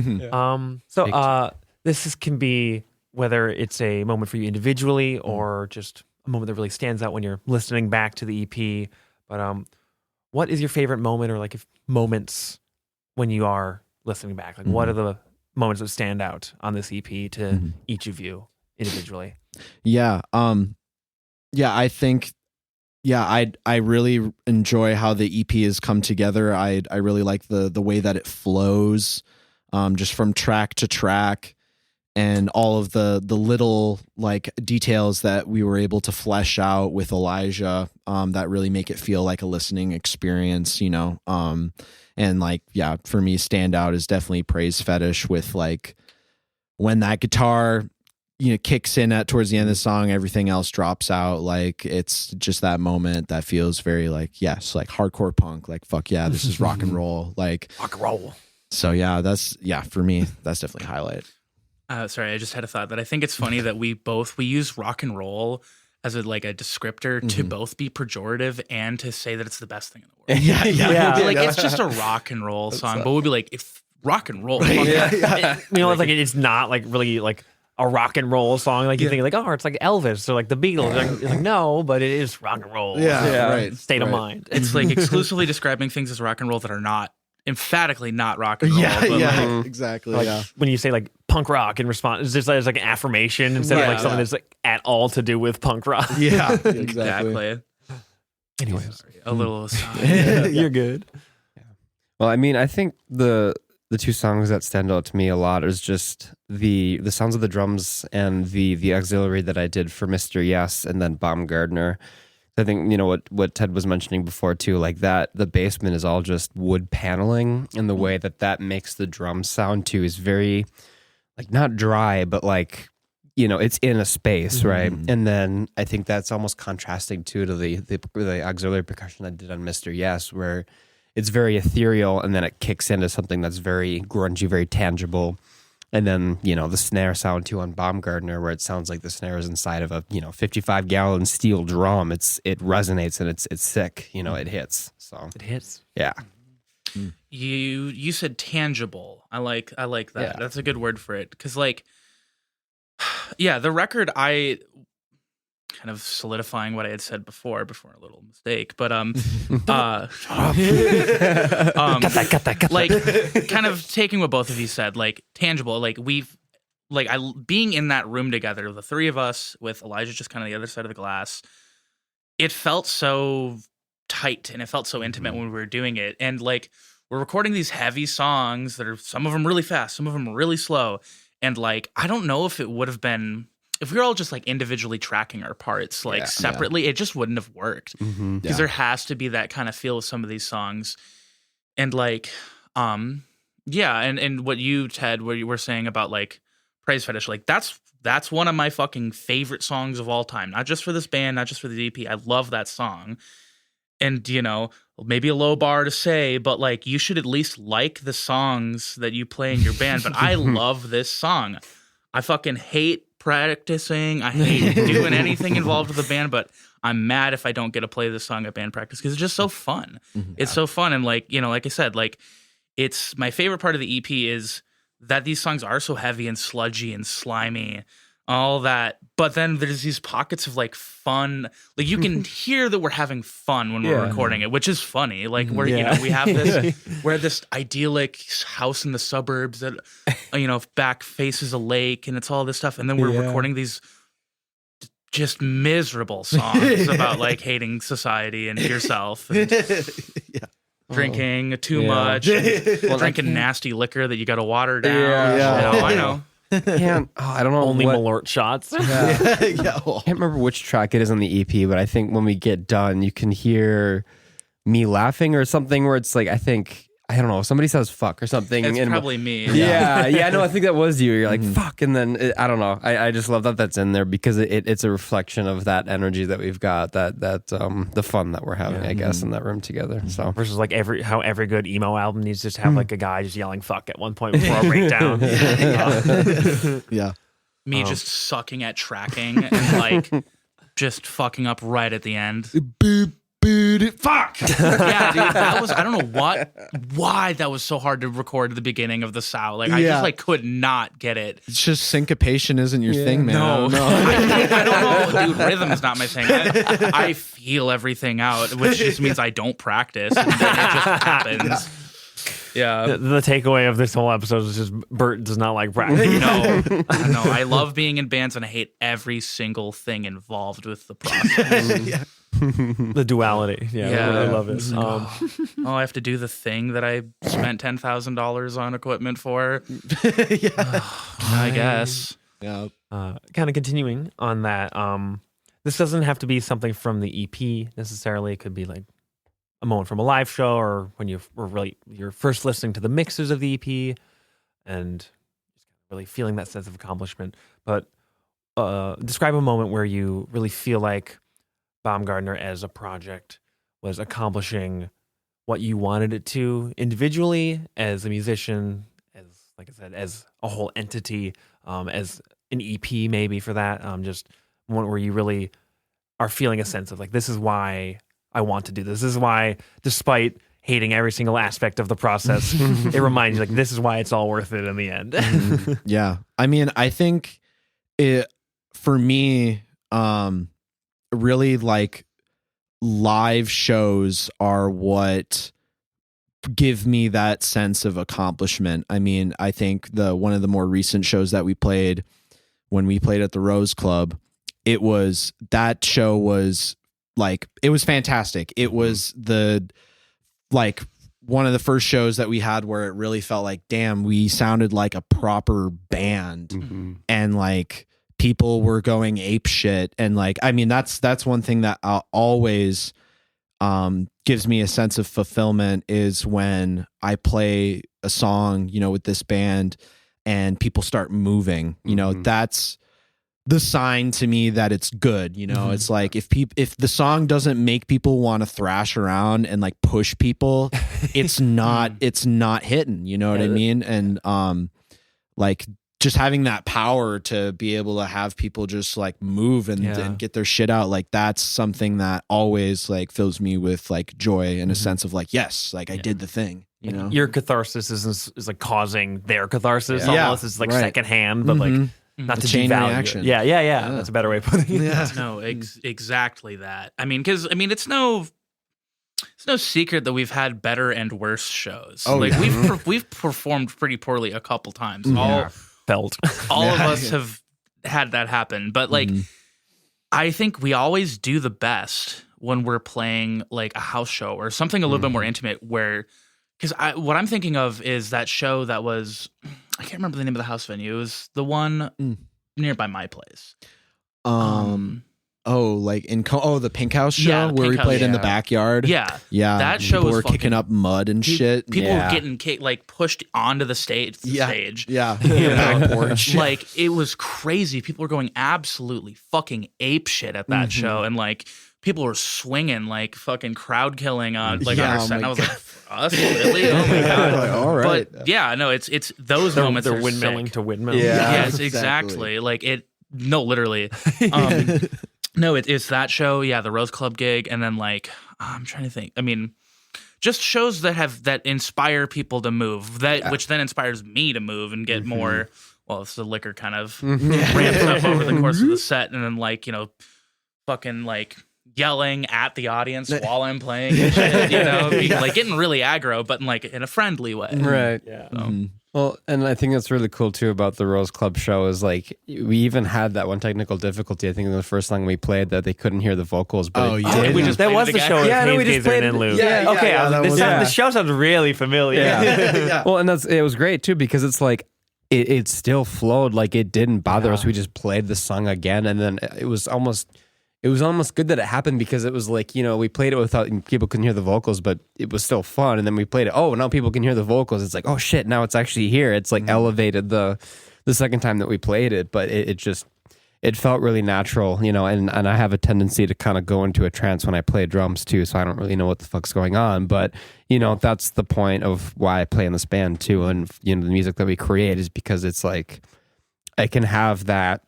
This can be whether it's a moment for you individually or just a moment that really stands out when you're listening back to the EP. But what is your favorite moment, or like if moments when you are listening back? Like, what are the moments that stand out on this EP to each of you individually? I think I really enjoy how the EP has come together. I really like the way that it flows, just from track to track, and all of the little like details that we were able to flesh out with Elijah, that really make it feel like a listening experience, and like, for me, standout is definitely Praise Fetish, with like when that guitar kicks in at towards the end of the song, everything else drops out. Like, it's just that moment that feels very like, yes, like hardcore punk, like, fuck yeah, this is rock and roll, like rock and roll. So for me, that's definitely a highlight. Sorry, I just had a thought that I think it's funny that we use rock and roll as a descriptor to both be pejorative and to say that it's the best thing in the world. We'll be like, it's just a rock and roll song, but we'll be like, if rock and roll. It's like it's not like really like a rock and roll song. Like you think like, oh, it's like Elvis or like the Beatles. It's like, no, but it is rock and roll. State of mind. It's like exclusively describing things as rock and roll that are not emphatically not rock and roll. But exactly. Like, when you say like punk rock in response. It's just like an affirmation instead of like something that's like at all to do with punk rock. Yeah, Exactly. Anyways, Sorry, a little aside. you're good. Well, I mean, I think the two songs that stand out to me a lot is just the sounds of the drums and the auxiliary that I did for Mr. Yes and then Baumgardner. I think, you know, what Ted was mentioning before too, like that the basement is all just wood paneling, and the way that makes the drums sound too is very like not dry, but like, you know, it's in a space, right? And then I think that's almost contrasting too to the auxiliary percussion I did on Mr. Yes, where it's very ethereal, and then it kicks into something that's very grungy, very tangible. And then, you know, the snare sound too on Baumgardner, where it sounds like the snare is inside of a, you know, 55-gallon steel drum. It resonates and it's sick. You know, it hits. So It hits. yeah. You said tangible. I like that. Yeah. That's a good word for it. Because like, yeah, the record, I kind of solidifying what I had said before a little mistake, but Cut that. like kind of taking what both of you said, like tangible, like being in that room together, the three of us with Elijah just kind of the other side of the glass, it felt so tight and it felt so intimate when we were doing it. And like, we're recording these heavy songs that are some of them really fast, some of them really slow. And like, I don't know if it would have been, if we were all just like individually tracking our parts like separately, it just wouldn't have worked, because there has to be that kind of feel with some of these songs. And like, and what you, Ted, what you were saying about like Praise Fetish, like that's one of my fucking favorite songs of all time, not just for this band, not just for the EP. I love that song. And, you know, maybe a low bar to say, but like, you should at least like the songs that you play in your band. But I love this song. I fucking hate practicing. I hate doing anything involved with the band, but I'm mad if I don't get to play this song at band practice because it's just so fun. It's so fun. And like, you know, like I said, like, it's my favorite part of the EP is that these songs are so heavy and sludgy and slimy, all that. But then there's these pockets of like fun. Like you can hear that we're having fun when we're recording it, which is funny. Like we're, you know, we have this, we're this idyllic house in the suburbs that, you know, back faces a lake and it's all this stuff. And then we're recording these just miserable songs about like hating society and yourself. And drinking too much, and drinking nasty liquor that you got to water down. I know. I don't know. Only Malort shots. I can't remember which track it is on the EP, but I think when we get done, you can hear me laughing or something where it's like, I don't know, somebody says fuck or something. It's probably me. No, I think that was you. You're like, fuck. And then, I don't know. I just love that that's in there because it's a reflection of that energy that we've got, that the fun that we're having, I guess, in that room together. So versus like how every good emo album needs to just have like a guy just yelling fuck at one point before a breakdown. Me just sucking at tracking and like just fucking up right at the end. Fuck! Yeah, dude, that was, I don't know why that was so hard to record at the beginning of the Sow. Like, I just like could not get it. It's just syncopation isn't your thing, man. No. I don't know, dude. Rhythm is not my thing. I feel everything out, which just means I don't practice. And then it just happens. Yeah. The takeaway of this whole episode is just Bert does not like practice. No. I love being in bands and I hate every single thing involved with the process. The duality. I love it. I have to do the thing that I spent $10,000 on equipment for. I guess. Yeah. Kind of continuing on that. This doesn't have to be something from the EP necessarily. It could be like a moment from a live show or when you're first listening to the mixes of the EP and just really feeling that sense of accomplishment. But describe a moment where you really feel like Baumgardner as a project was accomplishing what you wanted it to individually, as a musician, as like I said, as a whole entity, as an EP maybe for that. Just one where you really are feeling a sense of like, this is why I want to do this. This is why, despite hating every single aspect of the process, it reminds you like this is why it's all worth it in the end. Yeah. I mean, I think for me, really like live shows are what give me that sense of accomplishment. I mean, I think one of the more recent shows that we played, when we played at the Rose Club, that show was like, it was fantastic. It was one of the first shows that we had where it really felt like, damn, we sounded like a proper band, and like people were going ape shit. And like, I mean, that's one thing that always gives me a sense of fulfillment, is when I play a song, with this band and people start moving, that's the sign to me that it's good. It's like, if the song doesn't make people want to thrash around and like push people, it's not hitting, you know what I mean? And like, just having that power to be able to have people just like move and get their shit out, like that's something that always like fills me with like joy, in a sense of like, yes, like I did the thing. Your catharsis is like causing their catharsis Yeah. almost. It's like Right. secondhand, but like not The to chain devalue reaction. it. Yeah. That's a better way of putting it. Yeah. No, exactly that. I mean, because it's no secret that we've had better and worse shows. Oh, like yeah. we've performed pretty poorly a couple times. Felt. All of Yeah, us yeah. have had that happen, but like I think we always do the best when we're playing like a house show or something a little bit more intimate, where because what I'm thinking of is that show that was, I can't remember the name of the house venue. It was the one nearby my place. The Pink House show, Yeah, the where we Pink played House, in the yeah. backyard. Yeah. Yeah, That show people was were kicking fucking- up mud and shit. People Yeah. were getting like pushed onto the stage. Yeah, You know, back porch. like it was crazy. People were going absolutely fucking ape shit at that show, and like people were swinging like fucking crowd killing on like on Yeah, our oh set. And my I was like, us really? Oh my god! Like, all right. But yeah, no, it's those They're moments. they're are windmilling sick. to windmill. Yeah. Yes, exactly. exactly. Like it. No, literally. No, it's that show. Yeah, the Rose Club gig, and then like I'm trying to think. I mean, just shows that inspire people to move. Which then inspires me to move and get more. Well, it's the liquor kind of ramps up over the course of the set, and then like fucking like yelling at the audience while I'm playing and shit, like getting really aggro, but in a friendly way. Right. Yeah. So, Well, and I think that's really cool too about the Rose Club show is like we even had that one technical difficulty. I think in the first song we played that they couldn't hear the vocals, but Oh, it yeah. did. We just That played was it the again. show. Yeah, Yeah, no, we just played and it. Luke. Yeah, Okay, yeah, that was- the show sounds really familiar. Yeah. Well, and it was great too because it's like it still flowed, like it didn't bother us. We just played the song again, and then it was almost good that it happened because it was like we played it without people couldn't hear the vocals, but it was still fun. And then we played it. Oh, now people can hear the vocals. It's like, oh shit, now it's actually here. It's like elevated the second time that we played it, but it felt really natural, and I have a tendency to kind of go into a trance when I play drums too, so I don't really know what the fuck's going on. But, that's the point of why I play in this band too. And, the music that we create is because it's like, I can have that,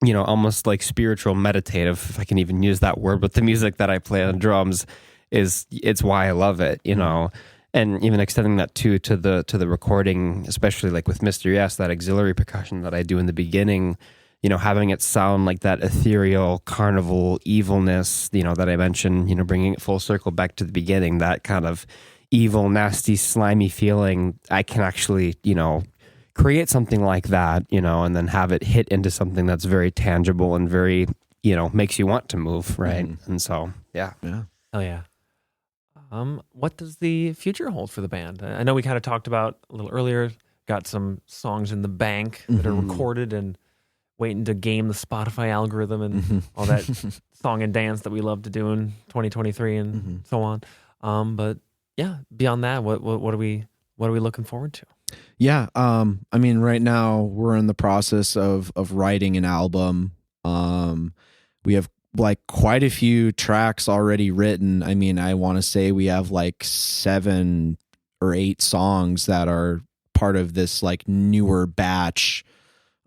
almost like spiritual meditative, if I can even use that word, but the music that I play on drums it's why I love it, And even extending that to the recording, especially like with Mr. Yes, that auxiliary percussion that I do in the beginning, having it sound like that ethereal carnival evilness, that I mentioned, bringing it full circle back to the beginning, that kind of evil, nasty, slimy feeling, I can actually, create something like that, and then have it hit into something that's very tangible and very, makes you want to move, right? And so, yeah. Hell yeah. What does the future hold for the band? I know we kind of talked about a little earlier, got some songs in the bank that are recorded and waiting to game the Spotify algorithm and all that song and dance that we love to do in 2023 and so on. But yeah, beyond that, what are we looking forward to? Yeah. I mean, right now we're in the process of writing an album. We have like quite a few tracks already written. I mean, I want to say we have like 7 or 8 songs that are part of this like newer batch.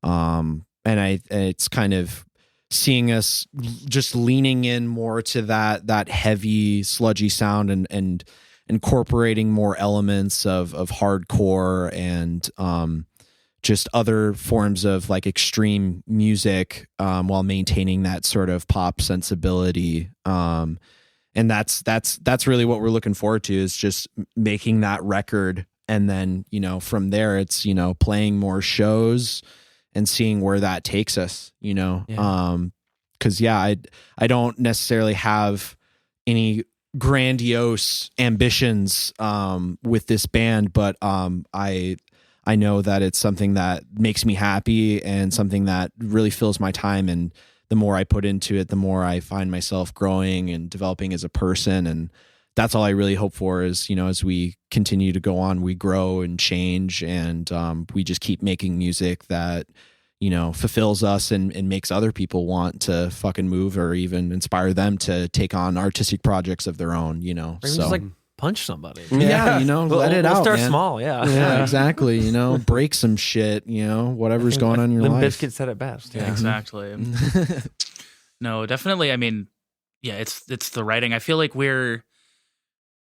And it's kind of seeing us just leaning in more to that heavy sludgy sound and incorporating more elements of hardcore and just other forms of like extreme music while maintaining that sort of pop sensibility. that's really what we're looking forward to, is just making that record. And then, from there it's, playing more shows and seeing where that takes us, cause I don't necessarily have any grandiose ambitions, with this band, but, I know that it's something that makes me happy and something that really fills my time. And the more I put into it, the more I find myself growing and developing as a person. And that's all I really hope for is, as we continue to go on, we grow and change, and we just keep making music that, fulfills us and makes other people want to fucking move, or even inspire them to take on artistic projects of their own, Or even so just like punch somebody. yeah, let it we'll out, start man. small, yeah. Yeah, exactly. Break some shit, whatever's going on in your Limp life. Bizkit said it best. Yeah, Yeah. exactly. No, definitely. I mean, yeah, it's the writing. I feel like we're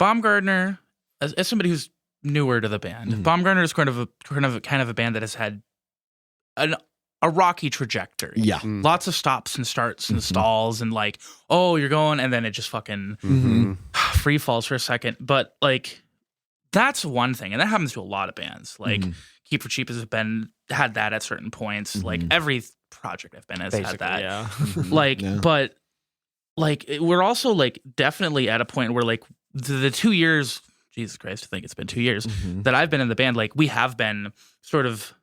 Baumgardner, as somebody who's newer to the band. Baumgardner is kind of a band that has had a rocky trajectory. Yeah. Lots of stops and starts and stalls, and like, oh, you're going, and then it just fucking free falls for a second. But like, that's one thing, and that happens to a lot of bands. Like, Keep for Cheap has had that at certain points. Like every project I've been has had that. Yeah. Like, Yeah. but like, we're also like definitely at a point where like the 2 years, Jesus Christ, I think it's been 2 years that I've been in the band. Like, we have been sort of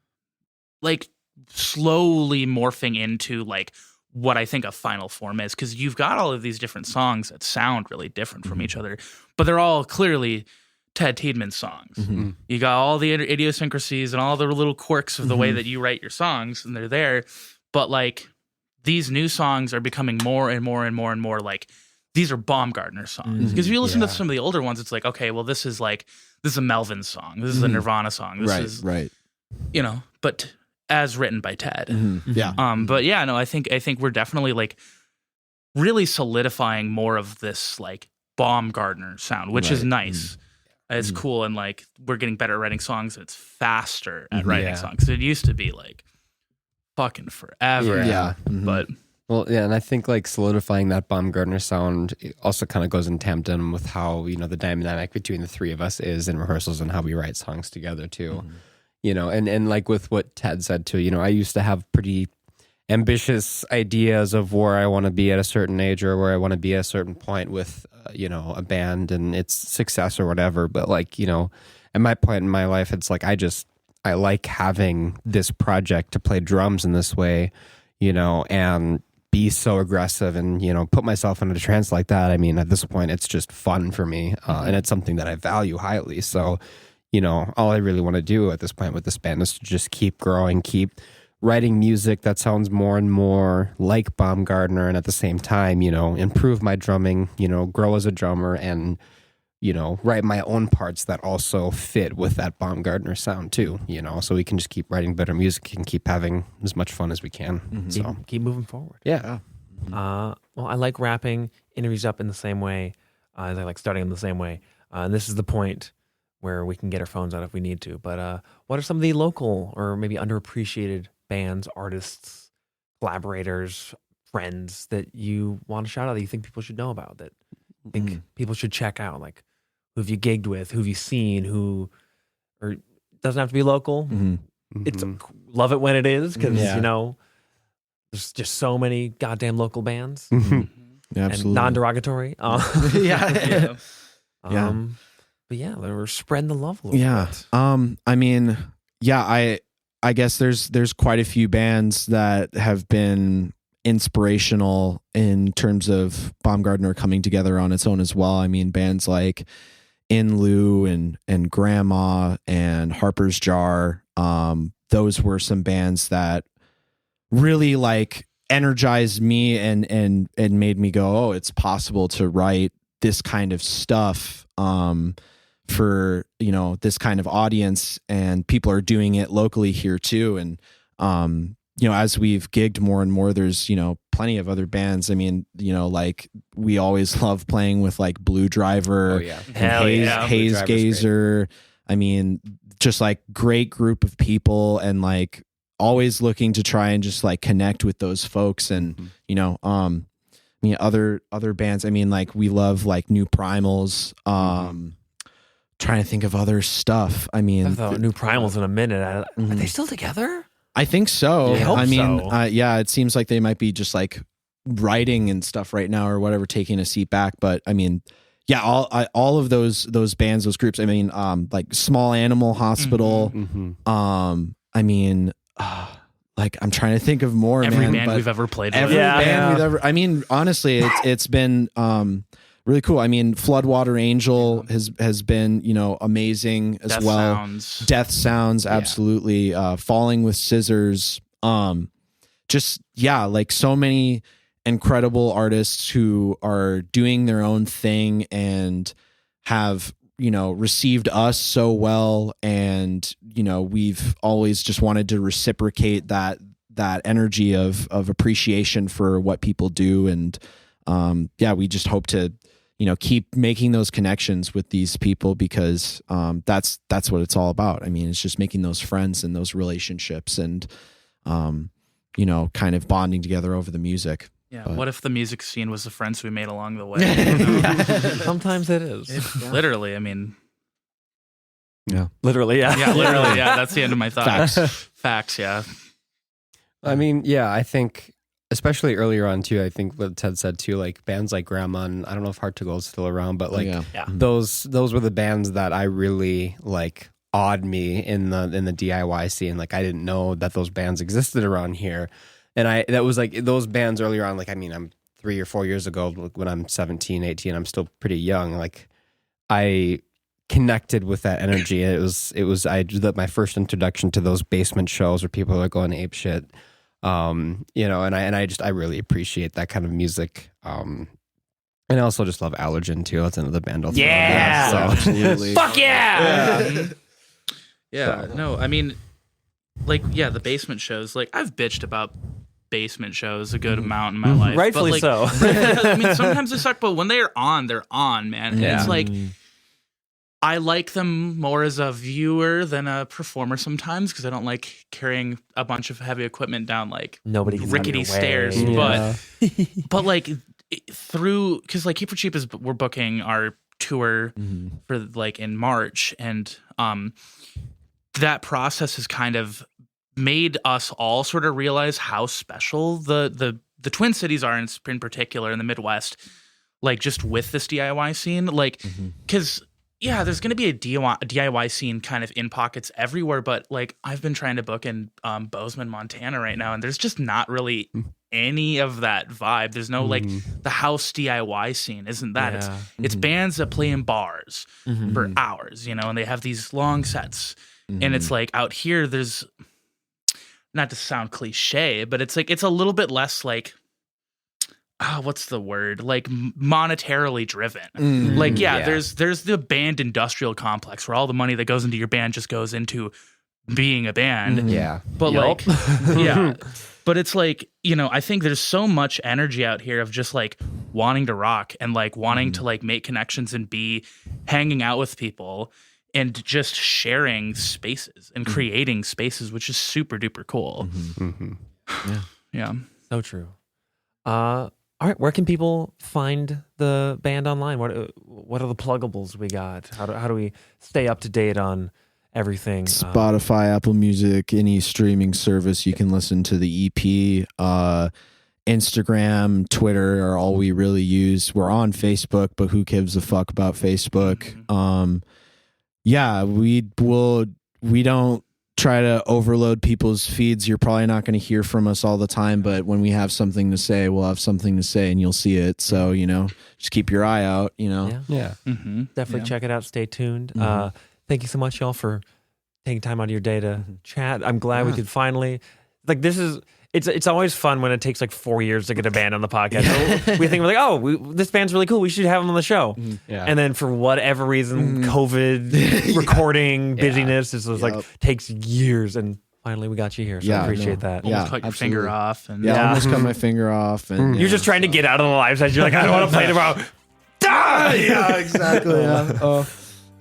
like slowly morphing into like what I think a final form is, because you've got all of these different songs that sound really different from each other, but they're all clearly Ted Tiedemann songs. You got all the idiosyncrasies and all the little quirks of the way that you write your songs, and they're there. But like, these new songs are becoming more and more and more and more like, these are Baumgardner songs. Because if you listen to some of the older ones, it's like, okay, well, this is a Melvin song, this is a Nirvana song, this is Right. But as written by Ted. Yeah. But yeah, no, I think we're definitely like really solidifying more of this like Baumgardner sound, which is nice. It's cool, and like, we're getting better at writing songs, and it's faster at writing songs. It used to be like fucking forever. Yeah. But Well, yeah, and I think like solidifying that Baumgardner sound also kind of goes in tandem with how, the dynamic between the three of us is in rehearsals and how we write songs together too. And like with what Ted said too, I used to have pretty ambitious ideas of where I want to be at a certain age, or where I want to be at a certain point with, a band and its success or whatever. But like, at my point in my life, it's like, I like having this project to play drums in this way, and be so aggressive and, put myself into a trance like that. I mean, at this point, it's just fun for me. And it's something that I value highly. So, all I really want to do at this point with this band is to just keep growing, keep writing music that sounds more and more like Baumgardner, and at the same time, improve my drumming, grow as a drummer, and, write my own parts that also fit with that Baumgardner sound too, so we can just keep writing better music and keep having as much fun as we can. So Keep moving forward. yeah. Well, I like wrapping interviews up in the same way as I like starting them the same way. And this is the point where we can get our phones out if we need to. But what are some of the local or maybe underappreciated bands, artists, collaborators, friends that you want to shout out that you think people should know about, that you think people should check out? Like, who have you gigged with? Who have you seen? Or it doesn't have to be local. It's love it when it is, because there's just so many goddamn local bands. Absolutely. And non-derogatory. Yeah. But yeah, we're spreading the love a little bit. I mean, I guess there's quite a few bands that have been inspirational in terms of Baumgardner coming together on its own as well. I mean, bands like In Lieu and Grandma and Harper's Jar. Those were some bands that really like energized me and made me go, oh, it's possible to write this kind of stuff for this kind of audience, and people are doing it locally here too. And as we've gigged more and more, there's plenty of other bands. I mean, like, we always love playing with like Blue Driver, Haze Gazer. I mean, just like great group of people, and like always looking to try and just like connect with those folks. And mean, other bands. I mean, like we love like New Primals. Trying to think of other stuff. I mean, I thought New Primals in a minute. Are they still together? I think so. I hope I mean, so. yeah, it seems like they might be just like writing and stuff right now or whatever, taking a seat back. But I mean, yeah, all of those bands, those groups. I mean, like Small Animal Hospital. I mean, like I'm trying to think of more. Every man, band but we've ever played every with. band we've ever. I mean, honestly, it's been really cool. I mean, Floodwater Angel has been, you know, amazing as Death well. Sounds. Death Sounds, absolutely. Falling with Scissors. Just like so many incredible artists who are doing their own thing and have, you know, received us so well, and you know, we've always just wanted to reciprocate that energy of appreciation for what people do, and we just hope to, you know, keep making those connections with these people, because that's what it's all about. I mean, it's just making those friends and those relationships, and you know, kind of bonding together over the music. Yeah. But- What if the music scene was the friends we made along the way? You know? Sometimes it is. Literally, I mean, Literally, yeah. yeah, literally, yeah. That's the end of my thoughts. Facts, yeah. I mean, yeah, I think especially earlier on too. I think what Ted said too, like bands like Grandma, and I don't know if Heart to Gold is still around, but like those were the bands that I really like awed me in the DIY scene. Like I didn't know that those bands existed around here, and that was like those bands earlier on. Like I mean, I'm 3 or 4 years ago when I'm 17, 18. I'm still pretty young. Like I connected with that energy. It was my first introduction to those basement shows where people are going ape shit. You know, and I really appreciate that kind of music. And I also just love Allergen too. That's another band. I'll throw in there. Yeah. So, Absolutely. Fuck yeah! Yeah, no, I mean, like, yeah, the basement shows. Like, I've bitched about basement shows a good amount in my life. Rightfully but, like, so. I mean, sometimes they suck, but when they're on, man. And it's like, I like them more as a viewer than a performer sometimes, because I don't like carrying a bunch of heavy equipment down like Nobody can rickety stairs. But like through, because like Keep for Cheap we're booking our tour for like in March, and that process has kind of made us all sort of realize how special the Twin Cities are in particular, in the Midwest, like just with this DIY scene, like because. Yeah, there's going to be a DIY scene kind of in pockets everywhere, but like I've been trying to book in Bozeman, Montana right now, and there's just not really any of that vibe. There's no like the house DIY scene isn't that. Yeah. It's bands that play in bars for hours, you know, and they have these long sets. And it's like out here there's, not to sound cliche, but it's like it's a little bit less like what's the word? Like monetarily driven. Like, there's the band industrial complex where all the money that goes into your band just goes into being a band. yeah. But like, but it's like, you know, I think there's so much energy out here of just like wanting to rock and like wanting to like make connections and be hanging out with people and just sharing spaces and creating spaces, which is super duper cool. Yeah. So true. All right, where can people find the band online? What are the pluggables we got? How do we stay up to date on everything? Spotify, Apple Music, any streaming service, you can listen to the EP. Instagram, Twitter are all we really use. We're on Facebook, but who gives a fuck about Facebook? We don't try to overload people's feeds. You're probably not going to hear from us all the time, but when we have something to say, we'll have something to say and you'll see it. So, you know, just keep your eye out, you know. Yeah. Definitely check it out. Stay tuned. Thank you so much, y'all, for taking time out of your day to chat. I'm glad we could finally, like, it's always fun when it takes like 4 years to get a band on the podcast. So we think we're like, this band's really cool. We should have them on the show. Yeah. And then for whatever reason, COVID, recording, busyness, this was like takes years. And finally we got you here. So I appreciate that. Almost cut your finger off. And Almost cut my finger off. And You're just trying to get out of the live side. You're like, I don't want to play tomorrow. Die! Yeah, exactly.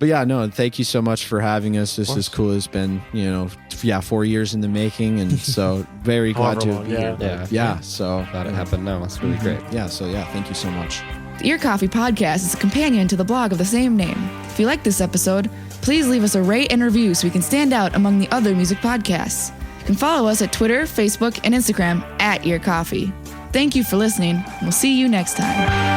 But yeah, no, thank you so much for having us. This is cool. It's been, 4 years in the making. And so very glad to long, be here. Yeah. So Glad it happened now. It's really great. yeah. So yeah, thank you so much. The Ear Coffee Podcast is a companion to the blog of the same name. If you like this episode, please leave us a rate and review so we can stand out among the other music podcasts. You can follow us at Twitter, Facebook, and Instagram @Ear Coffee. Thank you for listening, and we'll see you next time.